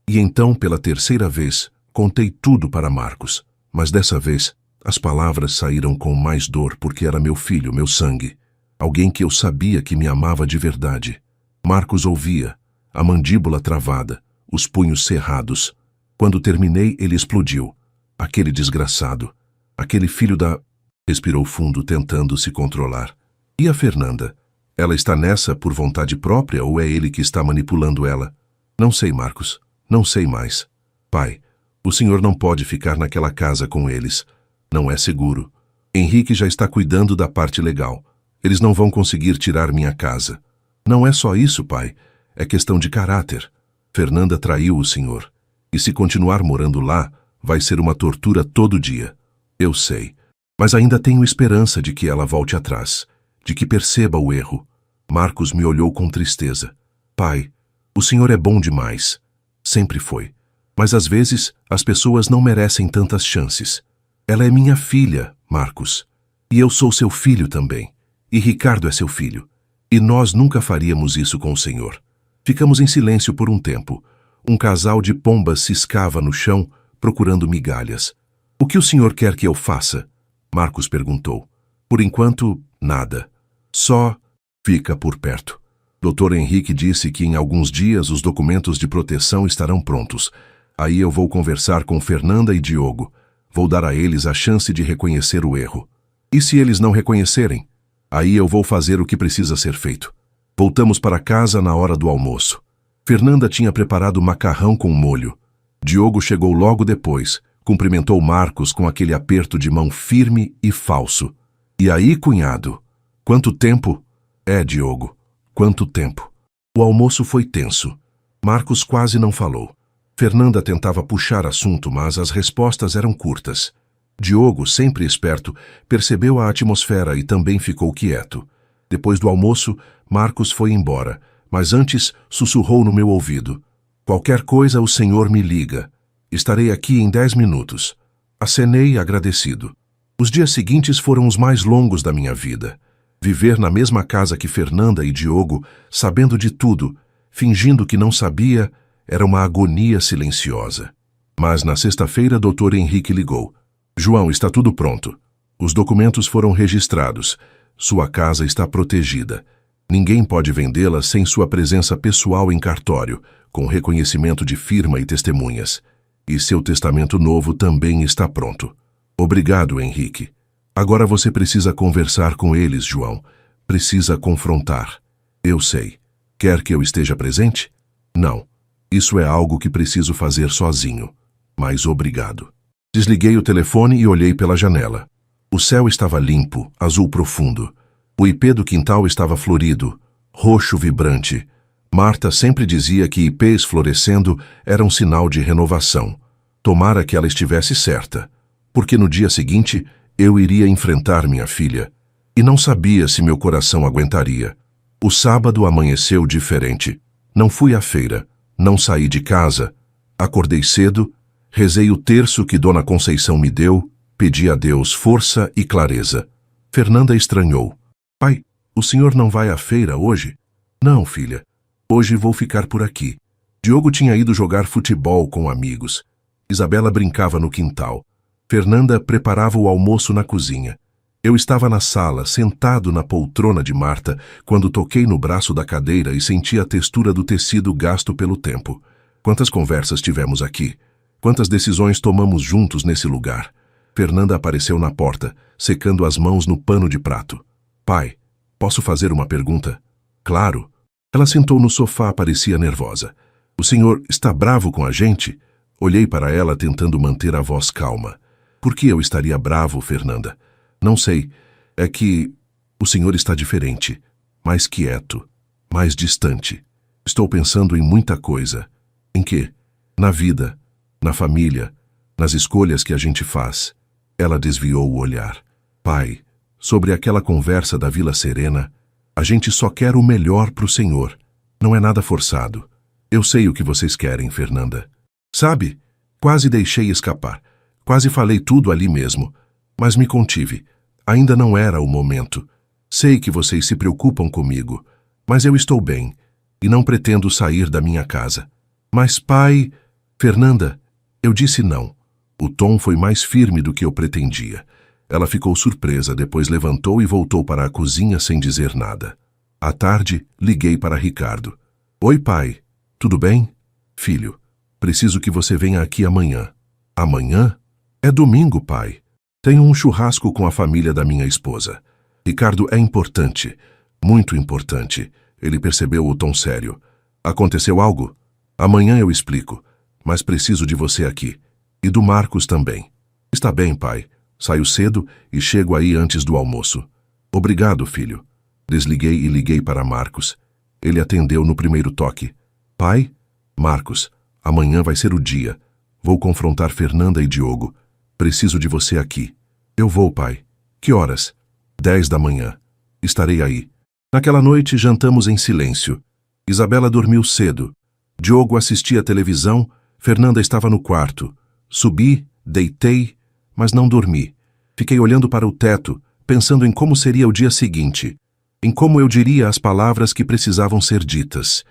E então, pela terceira vez, contei tudo para Marcos. Mas dessa vez, as palavras saíram com mais dor porque era meu filho, meu sangue. Alguém que eu sabia que me amava de verdade. Marcos ouvia, a mandíbula travada, os punhos cerrados. Quando terminei, ele explodiu. Aquele desgraçado. Aquele filho da... Respirou fundo, tentando se controlar. E a Fernanda? Ela está nessa por vontade própria ou é ele que está manipulando ela? Não sei, Marcos. Não sei mais. Pai, o senhor não pode ficar naquela casa com eles. Não é seguro. Henrique já está cuidando da parte legal. Eles não vão conseguir tirar minha casa. Não é só isso, pai. É questão de caráter. Fernanda traiu o senhor. E se continuar morando lá, vai ser uma tortura todo dia. Eu sei. Mas ainda tenho esperança de que ela volte atrás. De que perceba o erro. Marcos me olhou com tristeza. Pai, o senhor é bom demais. Sempre foi. Mas às vezes as pessoas não merecem tantas chances. Ela é minha filha, Marcos. E eu sou seu filho também. E Ricardo é seu filho. E nós nunca faríamos isso com o senhor. Ficamos em silêncio por um tempo. Um casal de pombas ciscava no chão, procurando migalhas. O que o senhor quer que eu faça? Marcos perguntou. Por enquanto, nada. Só fica por perto. Dr. Henrique disse que em alguns dias os documentos de proteção estarão prontos. Aí eu vou conversar com Fernanda e Diogo. Vou dar a eles a chance de reconhecer o erro. E se eles não reconhecerem? Aí eu vou fazer o que precisa ser feito. Voltamos para casa na hora do almoço. Fernanda tinha preparado macarrão com molho. Diogo chegou logo depois, cumprimentou Marcos com aquele aperto de mão firme e falso. E aí, cunhado? Quanto tempo? É, Diogo, quanto tempo? O almoço foi tenso. Marcos quase não falou. Fernanda tentava puxar assunto, mas as respostas eram curtas. Diogo, sempre esperto, percebeu a atmosfera e também ficou quieto. Depois do almoço, Marcos foi embora, mas antes sussurrou no meu ouvido. Qualquer coisa o senhor me liga. Estarei aqui em 10 minutos. Acenei agradecido. Os dias seguintes foram os mais longos da minha vida. Viver na mesma casa que Fernanda e Diogo, sabendo de tudo, fingindo que não sabia, era uma agonia silenciosa. Mas na sexta-feira, Dr. Henrique ligou. João, está tudo pronto. Os documentos foram registrados. Sua casa está protegida. Ninguém pode vendê-la sem sua presença pessoal em cartório, com reconhecimento de firma e testemunhas. E seu testamento novo também está pronto. Obrigado, Henrique. Agora você precisa conversar com eles, João. Precisa confrontar. Eu sei. Quer que eu esteja presente? Não. Isso é algo que preciso fazer sozinho. Mas obrigado. Desliguei o telefone e olhei pela janela. O céu estava limpo, azul profundo. O ipê do quintal estava florido, roxo vibrante. Marta sempre dizia que ipês florescendo era um sinal de renovação. Tomara que ela estivesse certa, porque no dia seguinte eu iria enfrentar minha filha. E não sabia se meu coração aguentaria. O sábado amanheceu diferente. Não fui à feira, não saí de casa. Acordei cedo, rezei o terço que Dona Conceição me deu, pedi a Deus força e clareza. Fernanda estranhou. Pai, o senhor não vai à feira hoje? Não, filha. Hoje vou ficar por aqui. Diogo tinha ido jogar futebol com amigos. Isabela brincava no quintal. Fernanda preparava o almoço na cozinha. Eu estava na sala, sentado na poltrona de Marta, quando toquei no braço da cadeira e senti a textura do tecido gasto pelo tempo. Quantas conversas tivemos aqui? Quantas decisões tomamos juntos nesse lugar? Fernanda apareceu na porta, secando as mãos no pano de prato. Pai, posso fazer uma pergunta? Claro. Ela sentou no sofá, parecia nervosa. O senhor está bravo com a gente? Olhei para ela tentando manter a voz calma. Por que eu estaria bravo, Fernanda? Não sei. É que o senhor está diferente, mais quieto, mais distante. Estou pensando em muita coisa. Em quê? Na vida, na família, nas escolhas que a gente faz. Ela desviou o olhar. Pai, sobre aquela conversa da Vila Serena, a gente só quer o melhor para o senhor. Não é nada forçado. Eu sei o que vocês querem, Fernanda. Sabe, quase deixei escapar. Quase falei tudo ali mesmo. Mas me contive. Ainda não era o momento. Sei que vocês se preocupam comigo, mas eu estou bem e não pretendo sair da minha casa. Mas, pai... Fernanda, eu disse não. O tom foi mais firme do que eu pretendia. Ela ficou surpresa, depois levantou e voltou para a cozinha sem dizer nada. À tarde, liguei para Ricardo. Oi, pai. Tudo bem? Filho, preciso que você venha aqui amanhã. Amanhã? É domingo, pai. Tenho um churrasco com a família da minha esposa. Ricardo, é importante. Muito importante. Ele percebeu o tom sério. Aconteceu algo? Amanhã eu explico. Mas preciso de você aqui. E do Marcos também. Está bem, pai. Saio cedo e chego aí antes do almoço. Obrigado, filho. Desliguei e liguei para Marcos. Ele atendeu no primeiro toque. Pai? Marcos, amanhã vai ser o dia. Vou confrontar Fernanda e Diogo. Preciso de você aqui. Eu vou, pai. Que horas? 10 da manhã. Estarei aí. Naquela noite jantamos em silêncio. Isabela dormiu cedo. Diogo assistia à televisão. Fernanda estava no quarto. Subi, deitei, mas não dormi. Fiquei olhando para o teto, pensando em como seria o dia seguinte, em como eu diria as palavras que precisavam ser ditas,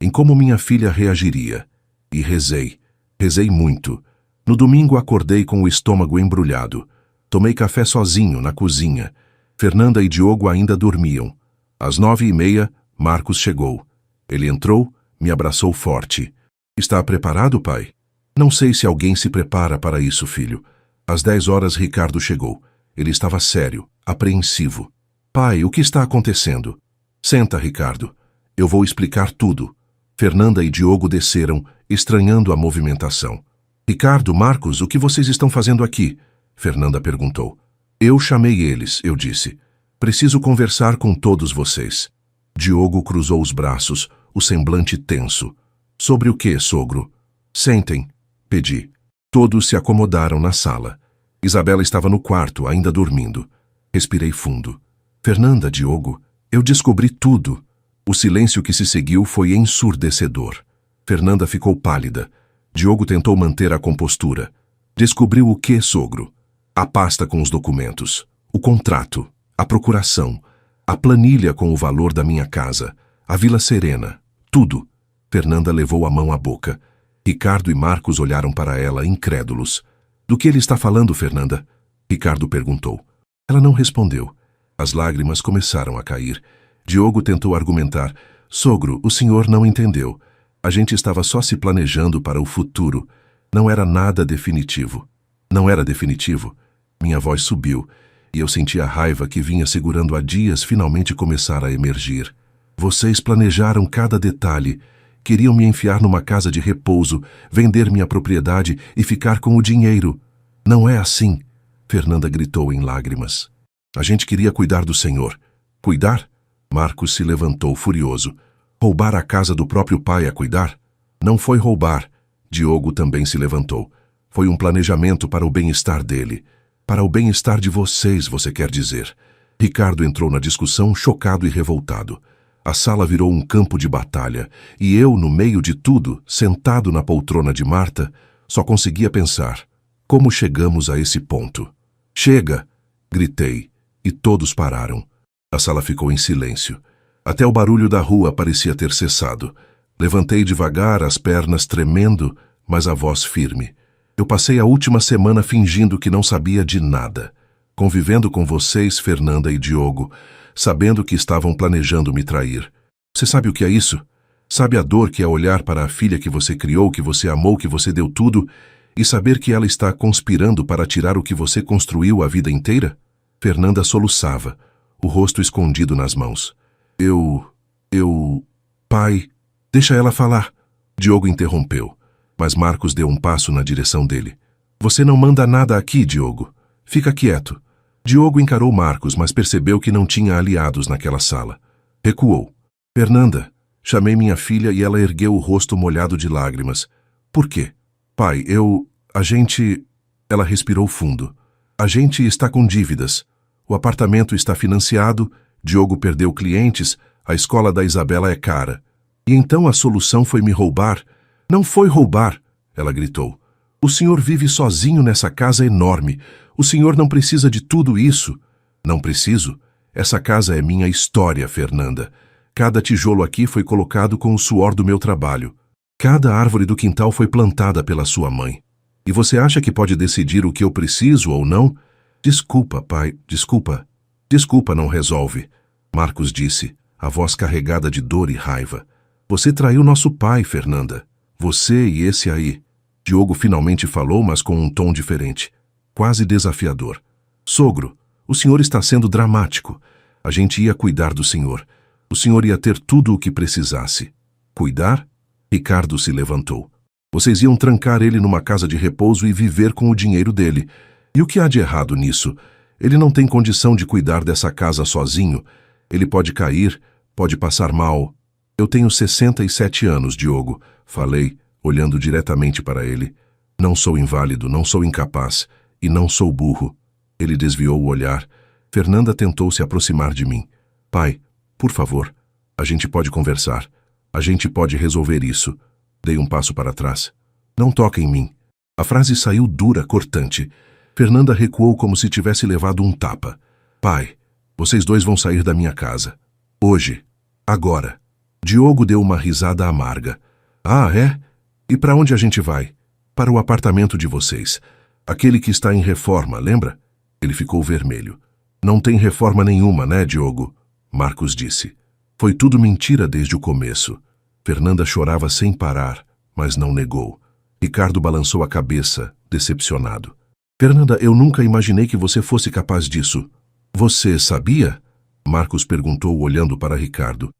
em como minha filha reagiria. E rezei. Rezei muito. No domingo acordei com o estômago embrulhado. Tomei café sozinho, na cozinha. Fernanda e Diogo ainda dormiam. Às 9h30, Marcos chegou. Ele entrou, me abraçou forte. Está preparado, pai? Não sei se alguém se prepara para isso, filho. Às 10 horas, Ricardo chegou. Ele estava sério, apreensivo. Pai, o que está acontecendo? Senta, Ricardo. Eu vou explicar tudo. Fernanda e Diogo desceram, estranhando a movimentação. Ricardo, Marcos, o que vocês estão fazendo aqui? Fernanda perguntou. Eu chamei eles, eu disse. Preciso conversar com todos vocês. Diogo cruzou os braços, o semblante tenso. Sobre o que, sogro? Sentem, pedi. Todos se acomodaram na sala. Isabela estava no quarto, ainda dormindo. Respirei fundo. Fernanda, Diogo, eu descobri tudo. O silêncio que se seguiu foi ensurdecedor. Fernanda ficou pálida. Diogo tentou manter a compostura. Descobriu o que, sogro? A pasta com os documentos, o contrato, a procuração, a planilha com o valor da minha casa, a Vila Serena, tudo. Fernanda levou a mão à boca. Ricardo e Marcos olharam para ela, incrédulos. Do que ele está falando, Fernanda? Ricardo perguntou. Ela não respondeu. As lágrimas começaram a cair. Diogo tentou argumentar. Sogro, o senhor não entendeu. A gente estava só se planejando para o futuro. Não era nada definitivo. Não era definitivo? Minha voz subiu, e eu senti a raiva que vinha segurando há dias finalmente começar a emergir. Vocês planejaram cada detalhe. Queriam me enfiar numa casa de repouso, vender minha propriedade e ficar com o dinheiro. Não é assim, Fernanda gritou em lágrimas. A gente queria cuidar do senhor. Cuidar? Marcos se levantou furioso. Roubar a casa do próprio pai a cuidar? Não foi roubar. Diogo também se levantou. Foi um planejamento para o bem-estar dele. Para o bem-estar de vocês, você quer dizer. Ricardo entrou na discussão chocado e revoltado. A sala virou um campo de batalha, e eu, no meio de tudo, sentado na poltrona de Marta, só conseguia pensar, como chegamos a esse ponto? Chega! Gritei, e todos pararam. A sala ficou em silêncio. Até o barulho da rua parecia ter cessado. Levantei devagar, as pernas tremendo, mas a voz firme. Eu passei a última semana fingindo que não sabia de nada, convivendo com vocês, Fernanda e Diogo, sabendo que estavam planejando me trair. Você sabe o que é isso? Sabe a dor que é olhar para a filha que você criou, que você amou, que você deu tudo, e saber que ela está conspirando para tirar o que você construiu a vida inteira? Fernanda soluçava, o rosto escondido nas mãos. Pai, deixa ela falar. Diogo interrompeu, mas Marcos deu um passo na direção dele. Você não manda nada aqui, Diogo. Fica quieto. Diogo encarou Marcos, mas percebeu que não tinha aliados naquela sala. Recuou. Fernanda, chamei minha filha e ela ergueu o rosto molhado de lágrimas. Por quê? Pai, a gente... Ela respirou fundo. A gente está com dívidas. O apartamento está financiado, Diogo perdeu clientes, a escola da Isabela é cara. E então a solução foi me roubar. Não foi roubar, ela gritou. O senhor vive sozinho nessa casa enorme. O senhor não precisa de tudo isso. Não preciso. Essa casa é minha história, Fernanda. Cada tijolo aqui foi colocado com o suor do meu trabalho. Cada árvore do quintal foi plantada pela sua mãe. E você acha que pode decidir o que eu preciso ou não? Desculpa, pai, desculpa. Desculpa não resolve, Marcos disse, a voz carregada de dor e raiva. Você traiu nosso pai, Fernanda. Você e esse aí. Diogo finalmente falou, mas com um tom diferente, quase desafiador. Sogro, o senhor está sendo dramático. A gente ia cuidar do senhor. O senhor ia ter tudo o que precisasse. Cuidar? Ricardo se levantou. Vocês iam trancar ele numa casa de repouso e viver com o dinheiro dele. E o que há de errado nisso? Ele não tem condição de cuidar dessa casa sozinho. Ele pode cair, pode passar mal. Eu tenho 67 anos, Diogo, falei, olhando diretamente para ele. Não sou inválido, não sou incapaz e não sou burro. Ele desviou o olhar. Fernanda tentou se aproximar de mim. Pai, por favor, a gente pode conversar. A gente pode resolver isso. Dei um passo para trás. Não toque em mim. A frase saiu dura, cortante. Fernanda recuou como se tivesse levado um tapa. Pai, vocês dois vão sair da minha casa. Hoje. Agora. Diogo deu uma risada amarga. Ah, é? E para onde a gente vai? Para o apartamento de vocês. Aquele que está em reforma, lembra? Ele ficou vermelho. Não tem reforma nenhuma, né, Diogo? Marcos disse. Foi tudo mentira desde o começo. Fernanda chorava sem parar, mas não negou. Ricardo balançou a cabeça, decepcionado. Fernanda, eu nunca imaginei que você fosse capaz disso. Você sabia? Marcos perguntou, olhando para Ricardo.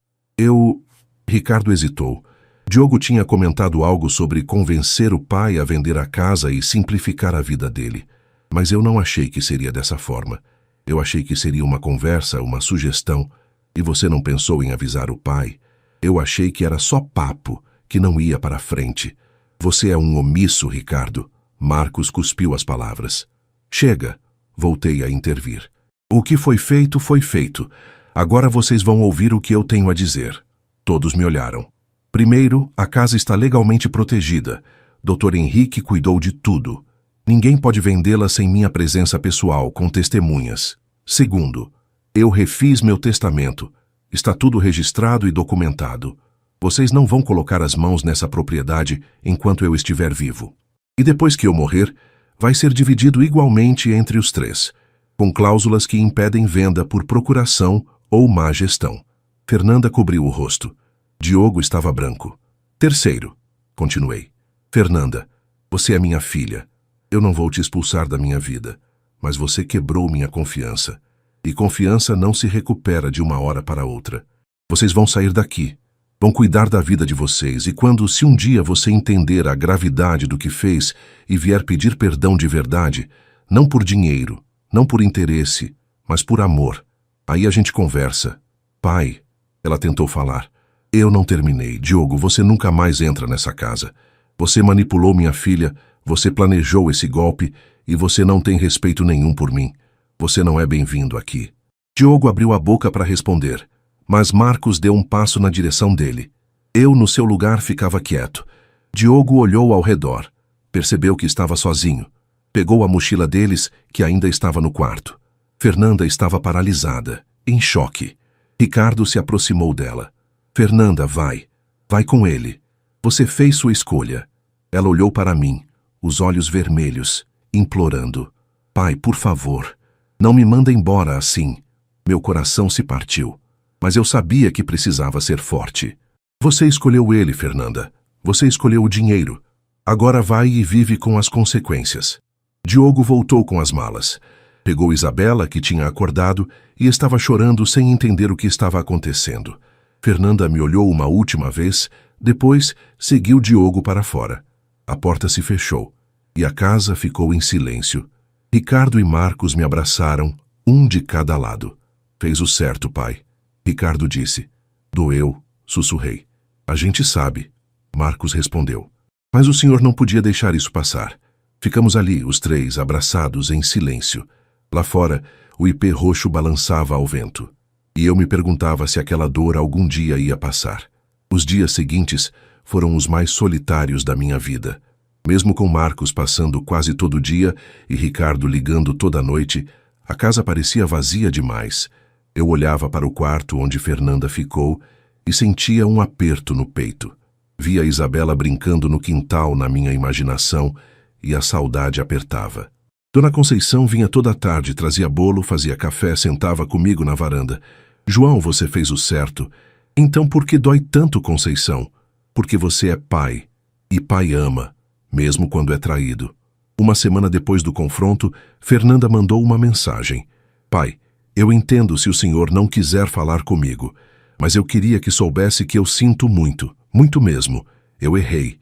Ricardo hesitou. Diogo tinha comentado algo sobre convencer o pai a vender a casa e simplificar a vida dele. Mas eu não achei que seria dessa forma. Eu achei que seria uma conversa, uma sugestão. E você não pensou em avisar o pai? Eu achei que era só papo, que não ia para frente. Você é um omisso, Ricardo. Marcos cuspiu as palavras. Chega, voltei a intervir. O que foi feito, foi feito. Agora vocês vão ouvir o que eu tenho a dizer. Todos me olharam. Primeiro, a casa está legalmente protegida. Dr. Henrique cuidou de tudo. Ninguém pode vendê-la sem minha presença pessoal, com testemunhas. Segundo, eu refiz meu testamento. Está tudo registrado e documentado. Vocês não vão colocar as mãos nessa propriedade enquanto eu estiver vivo. E depois que eu morrer, vai ser dividido igualmente entre os três, com cláusulas que impedem venda por procuração ou má gestão. Fernanda cobriu o rosto. Diogo estava branco. Terceiro, continuei. Fernanda, você é minha filha. Eu não vou te expulsar da minha vida, mas você quebrou minha confiança. E confiança não se recupera de uma hora para outra. Vocês vão sair daqui. Vão cuidar da vida de vocês e se um dia você entender a gravidade do que fez e vier pedir perdão de verdade, não por dinheiro, não por interesse, mas por amor, aí a gente conversa. Pai, ela tentou falar. Eu não terminei. Diogo, você nunca mais entra nessa casa. Você manipulou minha filha, você planejou esse golpe e você não tem respeito nenhum por mim. Você não é bem-vindo aqui. Diogo abriu a boca para responder, mas Marcos deu um passo na direção dele. Eu, no seu lugar, ficava quieto. Diogo olhou ao redor. Percebeu que estava sozinho. Pegou a mochila deles, que ainda estava no quarto. Fernanda estava paralisada, em choque. Ricardo se aproximou dela. Fernanda, vai. Vai com ele. Você fez sua escolha. Ela olhou para mim, os olhos vermelhos, implorando. Pai, por favor, não me manda embora assim. Meu coração se partiu. Mas eu sabia que precisava ser forte. Você escolheu ele, Fernanda. Você escolheu o dinheiro. Agora vai e vive com as consequências. Diogo voltou com as malas. Pegou Isabela, que tinha acordado, e estava chorando sem entender o que estava acontecendo. Fernanda me olhou uma última vez, depois seguiu Diogo para fora. A porta se fechou, e a casa ficou em silêncio. Ricardo e Marcos me abraçaram, um de cada lado. Fez o certo, pai. Ricardo disse. Doeu, sussurrei. A gente sabe. Marcos respondeu. Mas o senhor não podia deixar isso passar. Ficamos ali, os três, abraçados em silêncio. Lá fora, o ipê roxo balançava ao vento. E eu me perguntava se aquela dor algum dia ia passar. Os dias seguintes foram os mais solitários da minha vida. Mesmo com Marcos passando quase todo dia e Ricardo ligando toda noite, a casa parecia vazia demais. Eu olhava para o quarto onde Fernanda ficou e sentia um aperto no peito. Via Isabela brincando no quintal na minha imaginação e a saudade apertava. Dona Conceição vinha toda tarde, trazia bolo, fazia café, sentava comigo na varanda. João, você fez o certo. Então por que dói tanto, Conceição? Porque você é pai, e pai ama, mesmo quando é traído. Uma semana depois do confronto, Fernanda mandou uma mensagem. Pai, eu entendo se o senhor não quiser falar comigo, mas eu queria que soubesse que eu sinto muito, muito mesmo. Eu errei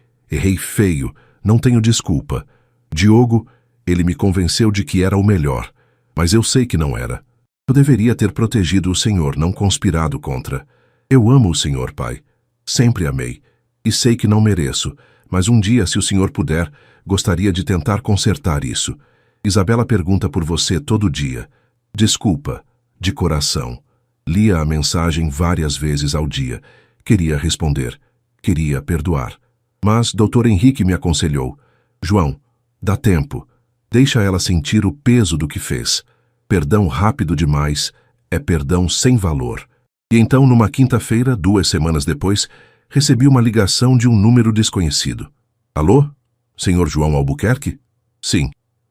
feio, não tenho desculpa. Diogo, ele me convenceu de que era o melhor, mas eu sei que não era. Eu deveria ter protegido o senhor, não conspirado contra. Eu amo o senhor, pai. Sempre amei. E sei que não mereço, mas um dia, se o senhor puder, gostaria de tentar consertar isso. Isabela pergunta por você todo dia. Desculpa, de coração. Lia a mensagem várias vezes ao dia. Queria responder. Queria perdoar. Mas Dr. Henrique me aconselhou. João, dá tempo. Deixa ela sentir o peso do que fez. Perdão rápido demais é perdão sem valor. E então, numa quinta-feira, 2 semanas depois, recebi uma ligação de um número desconhecido. Alô? Senhor João Albuquerque? Sim.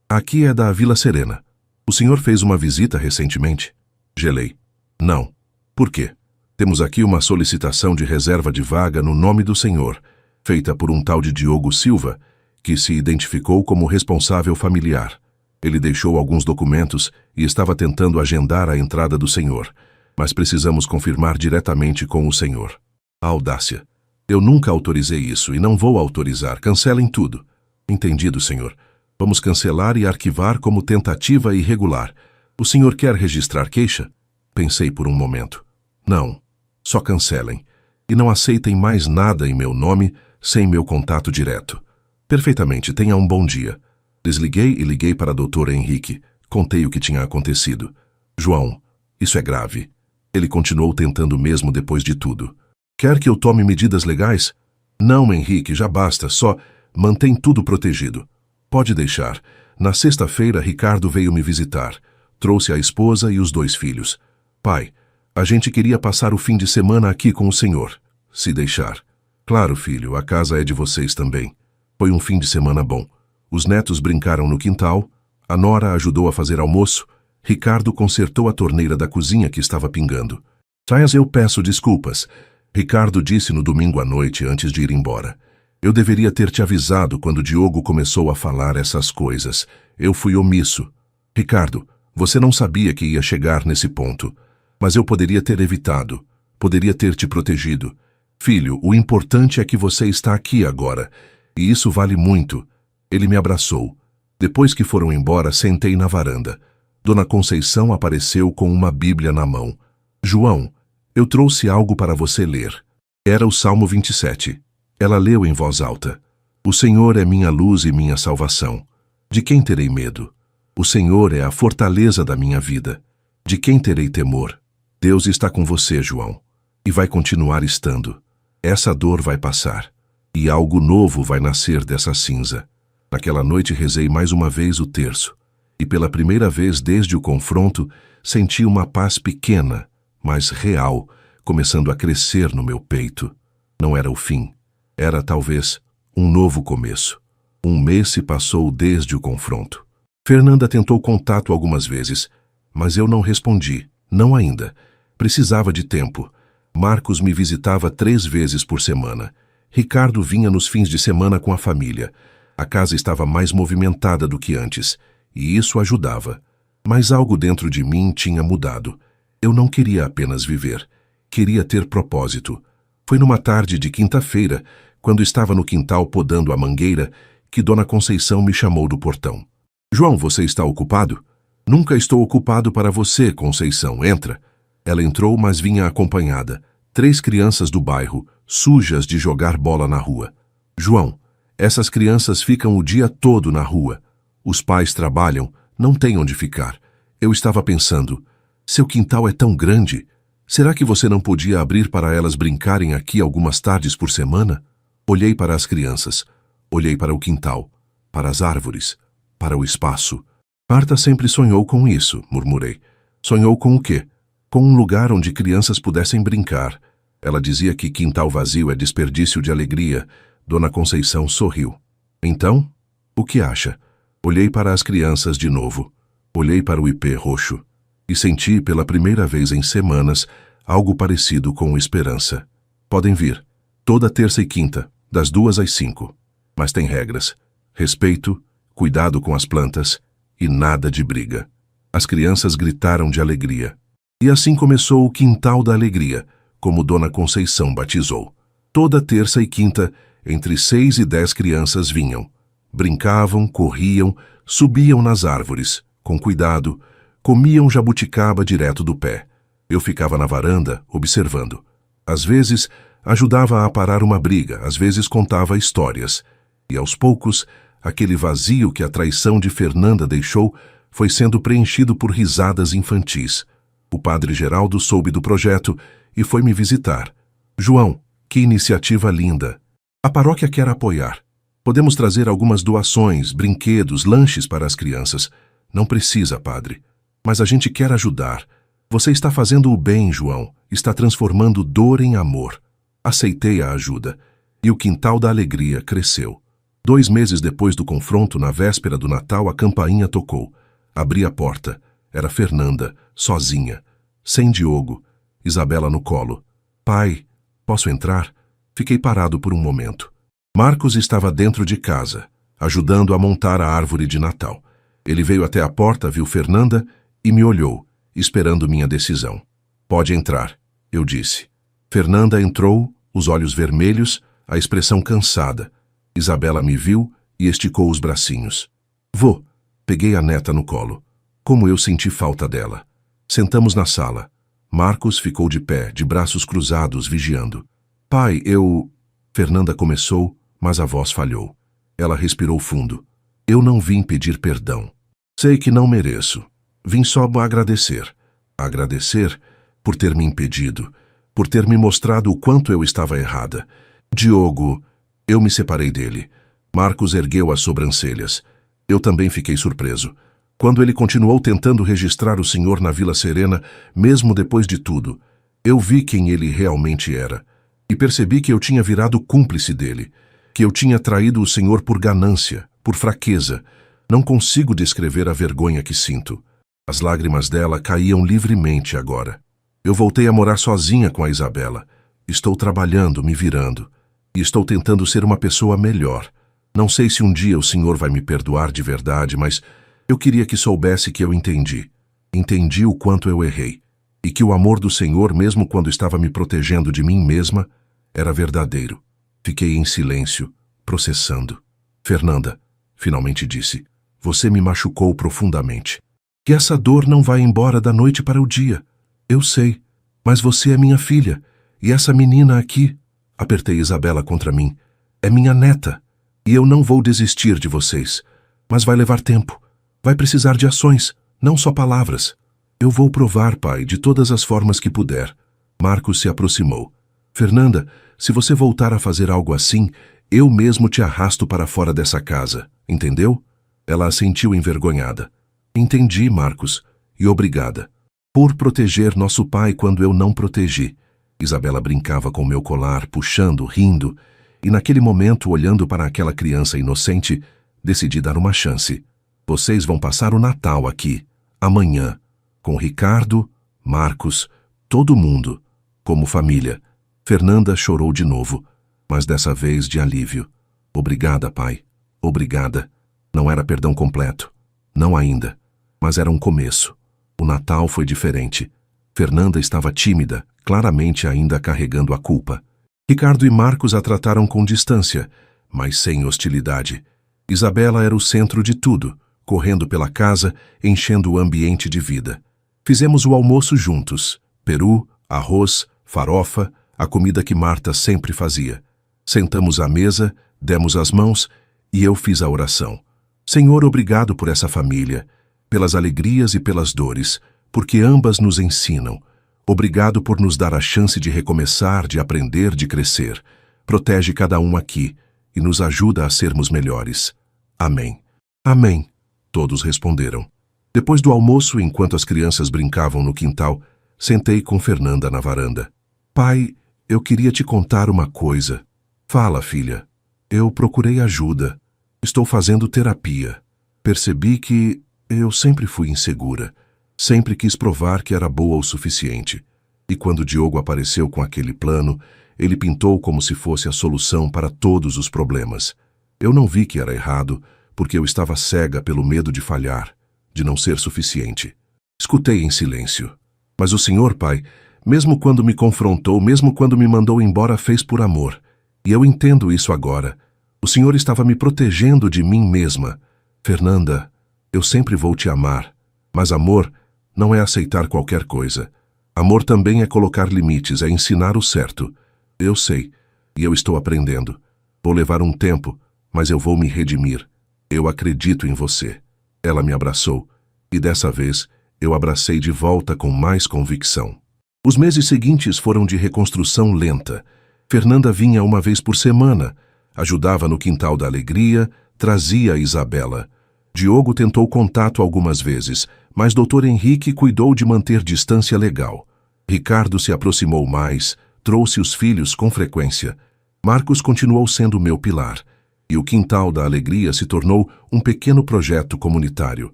Aqui é da Vila Serena. O senhor fez uma visita recentemente? Gelei. Não. Por quê? Temos aqui uma solicitação de reserva de vaga no nome do senhor, feita por um tal de Diogo Silva, que se identificou como responsável familiar. Ele deixou alguns documentos e estava tentando agendar a entrada do senhor, mas precisamos confirmar diretamente com o senhor. A audácia. Eu nunca autorizei isso e não vou autorizar. Cancelem tudo. Entendido, senhor. Vamos cancelar e arquivar como tentativa irregular. O senhor quer registrar queixa? Pensei por um momento. Não. Só cancelem. E não aceitem mais nada em meu nome sem meu contato direto. Perfeitamente, tenha um bom dia. Desliguei e liguei para Dr. Henrique. Contei o que tinha acontecido. João, isso é grave. Ele continuou tentando mesmo depois de tudo. Quer que eu tome medidas legais? Não, Henrique, já basta, só mantém tudo protegido. Pode deixar. Na sexta-feira, Ricardo veio me visitar. Trouxe a esposa e os 2 filhos. Pai, a gente queria passar o fim de semana aqui com o senhor, se deixar. Claro, filho, a casa é de vocês também. Foi um fim de semana bom. Os netos brincaram no quintal, a nora ajudou a fazer almoço, Ricardo consertou a torneira da cozinha que estava pingando. Saias, eu peço desculpas. Ricardo disse no domingo à noite antes de ir embora. Eu deveria ter te avisado quando Diogo começou a falar essas coisas. Eu fui omisso. Ricardo, você não sabia que ia chegar nesse ponto. Mas eu poderia ter evitado. Poderia ter te protegido. Filho, o importante é que você está aqui agora. E isso vale muito. Ele me abraçou. Depois que foram embora, sentei na varanda. Dona Conceição apareceu com uma Bíblia na mão. João, eu trouxe algo para você ler. Era o Salmo 27. Ela leu em voz alta. O Senhor é minha luz e minha salvação. De quem terei medo? O Senhor é a fortaleza da minha vida. De quem terei temor? Deus está com você, João. E vai continuar estando. Essa dor vai passar. E algo novo vai nascer dessa cinza. Naquela noite rezei mais uma vez o terço. E pela primeira vez desde o confronto, senti uma paz pequena, mas real, começando a crescer no meu peito. Não era o fim. Era, talvez, um novo começo. Um mês se passou desde o confronto. Fernanda tentou contato algumas vezes, mas eu não respondi. Não ainda. Precisava de tempo. Marcos me visitava 3 vezes por semana. Ricardo vinha nos fins de semana com a família. A casa estava mais movimentada do que antes, e isso ajudava. Mas algo dentro de mim tinha mudado. Eu não queria apenas viver. Queria ter propósito. Foi numa tarde de quinta-feira, quando estava no quintal podando a mangueira, que Dona Conceição me chamou do portão. João, você está ocupado? Nunca estou ocupado para você, Conceição. Entra. Ela entrou, mas vinha acompanhada. 3 crianças do bairro, sujas de jogar bola na rua. João, essas crianças ficam o dia todo na rua. Os pais trabalham, não têm onde ficar. Eu estava pensando, seu quintal é tão grande, será que você não podia abrir para elas brincarem aqui algumas tardes por semana? Olhei para as crianças, olhei para o quintal, para as árvores, para o espaço. Marta sempre sonhou com isso, murmurei. Sonhou com o quê? Com um lugar onde crianças pudessem brincar. Ela dizia que quintal vazio é desperdício de alegria. Dona Conceição sorriu. Então, o que acha? Olhei para as crianças de novo. Olhei para o ipê roxo. e senti pela primeira vez em semanas algo parecido com esperança. Podem vir, toda terça e quinta, das 2 às 5. Mas tem regras. Respeito, cuidado com as plantas e nada de briga. As crianças gritaram de alegria. E assim começou o Quintal da Alegria, como Dona Conceição batizou. Toda terça e quinta, entre 6 e 10 crianças vinham. Brincavam, corriam, subiam nas árvores, com cuidado, comiam jabuticaba direto do pé. Eu ficava na varanda, observando. Às vezes, ajudava a aparar uma briga, às vezes contava histórias. E aos poucos, aquele vazio que a traição de Fernanda deixou foi sendo preenchido por risadas infantis. O padre Geraldo soube do projeto e foi me visitar. João, que iniciativa linda! A paróquia quer apoiar. Podemos trazer algumas doações, brinquedos, lanches para as crianças. Não precisa, padre. Mas a gente quer ajudar. Você está fazendo o bem, João. Está transformando dor em amor. Aceitei a ajuda. E o Quintal da Alegria cresceu. 2 meses depois do confronto, na véspera do Natal, a campainha tocou. Abri a porta. Era Fernanda, sozinha. Sem Diogo. Isabela no colo. Pai, posso entrar? Fiquei parado por um momento. Marcos estava dentro de casa, ajudando a montar a árvore de Natal. Ele veio até a porta, viu Fernanda e me olhou, esperando minha decisão. Pode entrar, eu disse. Fernanda entrou, os olhos vermelhos, a expressão cansada. Isabela me viu e esticou os bracinhos. Vô, peguei a neta no colo. Como eu senti falta dela. Sentamos na sala. Marcos ficou de pé, de braços cruzados, vigiando. Pai, eu... Fernanda começou, mas a voz falhou. Ela respirou fundo. Eu não vim pedir perdão. Sei que não mereço. Vim só agradecer. Agradecer por ter me impedido, por ter me mostrado o quanto eu estava errada. Diogo, eu me separei dele. Marcos ergueu as sobrancelhas. Eu também fiquei surpreso. Quando ele continuou tentando registrar o senhor na Vila Serena, mesmo depois de tudo, eu vi quem ele realmente era. E percebi que eu tinha virado cúmplice dele, que eu tinha traído o senhor por ganância, por fraqueza. Não consigo descrever a vergonha que sinto. As lágrimas dela caíam livremente agora. Eu voltei a morar sozinha com a Isabela. Estou trabalhando, me virando. E estou tentando ser uma pessoa melhor. Não sei se um dia o senhor vai me perdoar de verdade, mas eu queria que soubesse que eu entendi. Entendi o quanto eu errei. E que o amor do Senhor, mesmo quando estava me protegendo de mim mesma, era verdadeiro. Fiquei em silêncio, processando. Fernanda, finalmente disse, você me machucou profundamente. Que essa dor não vai embora da noite para o dia. Eu sei, mas você é minha filha. E essa menina aqui, apertei Isabela contra mim, é minha neta. E eu não vou desistir de vocês. Mas vai levar tempo. Vai precisar de ações, não só palavras. Eu vou provar, pai, de todas as formas que puder. Marcos se aproximou. Fernanda, se você voltar a fazer algo assim, eu mesmo te arrasto para fora dessa casa, entendeu? Ela assentiu envergonhada. Entendi, Marcos, e obrigada. Por proteger nosso pai quando eu não protegi. Isabela brincava com meu colar, puxando, rindo, e naquele momento, olhando para aquela criança inocente, decidi dar uma chance. Vocês vão passar o Natal aqui, amanhã, com Ricardo, Marcos, todo mundo, como família. Fernanda chorou de novo, mas dessa vez de alívio. Obrigada, pai. Obrigada. Não era perdão completo. Não ainda. Mas era um começo. O Natal foi diferente. Fernanda estava tímida, claramente ainda carregando a culpa. Ricardo e Marcos a trataram com distância, mas sem hostilidade. Isabela era o centro de tudo, correndo pela casa, enchendo o ambiente de vida. Fizemos o almoço juntos. Peru, arroz, farofa, a comida que Marta sempre fazia. Sentamos à mesa, demos as mãos e eu fiz a oração. Senhor, obrigado por essa família, pelas alegrias e pelas dores, porque ambas nos ensinam. Obrigado por nos dar a chance de recomeçar, de aprender, de crescer. Protege cada um aqui e nos ajuda a sermos melhores. Amém. Amém. Todos responderam. Depois do almoço, enquanto as crianças brincavam no quintal, sentei com Fernanda na varanda. Pai, eu queria te contar uma coisa. Fala, filha. Eu procurei ajuda. Estou fazendo terapia. Percebi que eu sempre fui insegura. Sempre quis provar que era boa o suficiente. E quando Diogo apareceu com aquele plano, ele pintou como se fosse a solução para todos os problemas. Eu não vi que era errado, porque eu estava cega pelo medo de falhar, de não ser suficiente. Escutei em silêncio. Mas o senhor, pai, mesmo quando me confrontou, mesmo quando me mandou embora, fez por amor. E eu entendo isso agora. O senhor estava me protegendo de mim mesma. Fernanda, eu sempre vou te amar. Mas amor não é aceitar qualquer coisa. Amor também é colocar limites, é ensinar o certo. Eu sei, e eu estou aprendendo. Vou levar um tempo, mas eu vou me redimir. Eu acredito em você. Ela me abraçou, e dessa vez eu abracei de volta com mais convicção. Os meses seguintes foram de reconstrução lenta. Fernanda vinha uma vez por semana, ajudava no quintal da alegria, trazia a Isabela. Diogo tentou contato algumas vezes, mas Dr. Henrique cuidou de manter distância legal. Ricardo se aproximou mais, trouxe os filhos com frequência. Marcos continuou sendo meu pilar, e o quintal da alegria se tornou um pequeno projeto comunitário.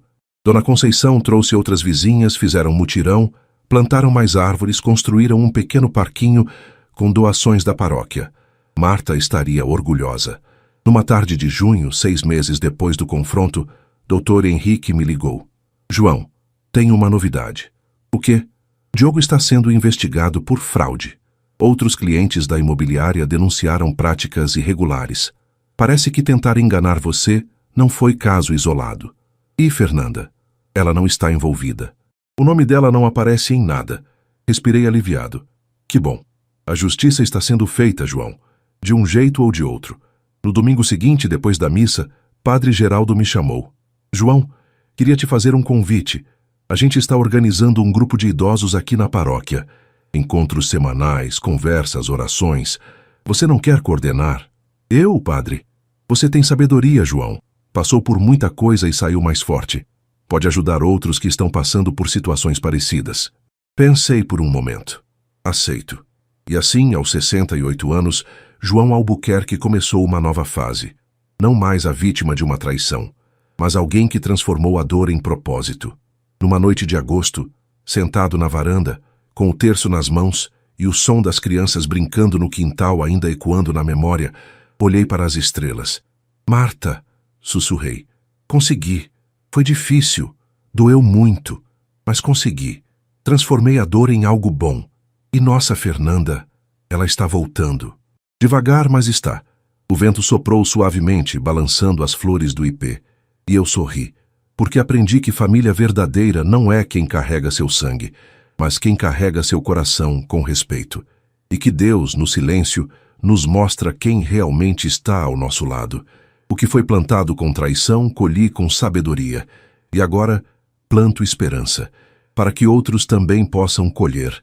Dona Conceição trouxe outras vizinhas, fizeram mutirão, plantaram mais árvores, construíram um pequeno parquinho com doações da paróquia. Marta estaria orgulhosa. Numa tarde de junho, 6 meses depois do confronto, Dr. Henrique me ligou. João, tenho uma novidade. O quê? Diogo está sendo investigado por fraude. Outros clientes da imobiliária denunciaram práticas irregulares. Parece que tentar enganar você não foi caso isolado. E Fernanda? Ela não está envolvida. O nome dela não aparece em nada. Respirei aliviado. Que bom. A justiça está sendo feita, João. De um jeito ou de outro. No domingo seguinte, depois da missa, Padre Geraldo me chamou. João, queria te fazer um convite. A gente está organizando um grupo de idosos aqui na paróquia. Encontros semanais, conversas, orações. Você não quer coordenar? Eu, padre? Você tem sabedoria, João. Passou por muita coisa e saiu mais forte. Pode ajudar outros que estão passando por situações parecidas. Pensei por um momento. Aceito. E assim, aos 68 anos, João Albuquerque começou uma nova fase. Não mais a vítima de uma traição, mas alguém que transformou a dor em propósito. Numa noite de agosto, sentado na varanda, com o terço nas mãos e o som das crianças brincando no quintal ainda ecoando na memória, olhei para as estrelas. Marta, sussurrei. Consegui. Foi difícil. Doeu muito. Mas consegui. Transformei a dor em algo bom. E nossa Fernanda, ela está voltando. Devagar, mas está. O vento soprou suavemente, balançando as flores do ipê. E eu sorri, porque aprendi que família verdadeira não é quem carrega seu sangue, mas quem carrega seu coração com respeito. E que Deus, no silêncio, nos mostra quem realmente está ao nosso lado. O que foi plantado com traição, colhi com sabedoria. E agora, planto esperança, para que outros também possam colher.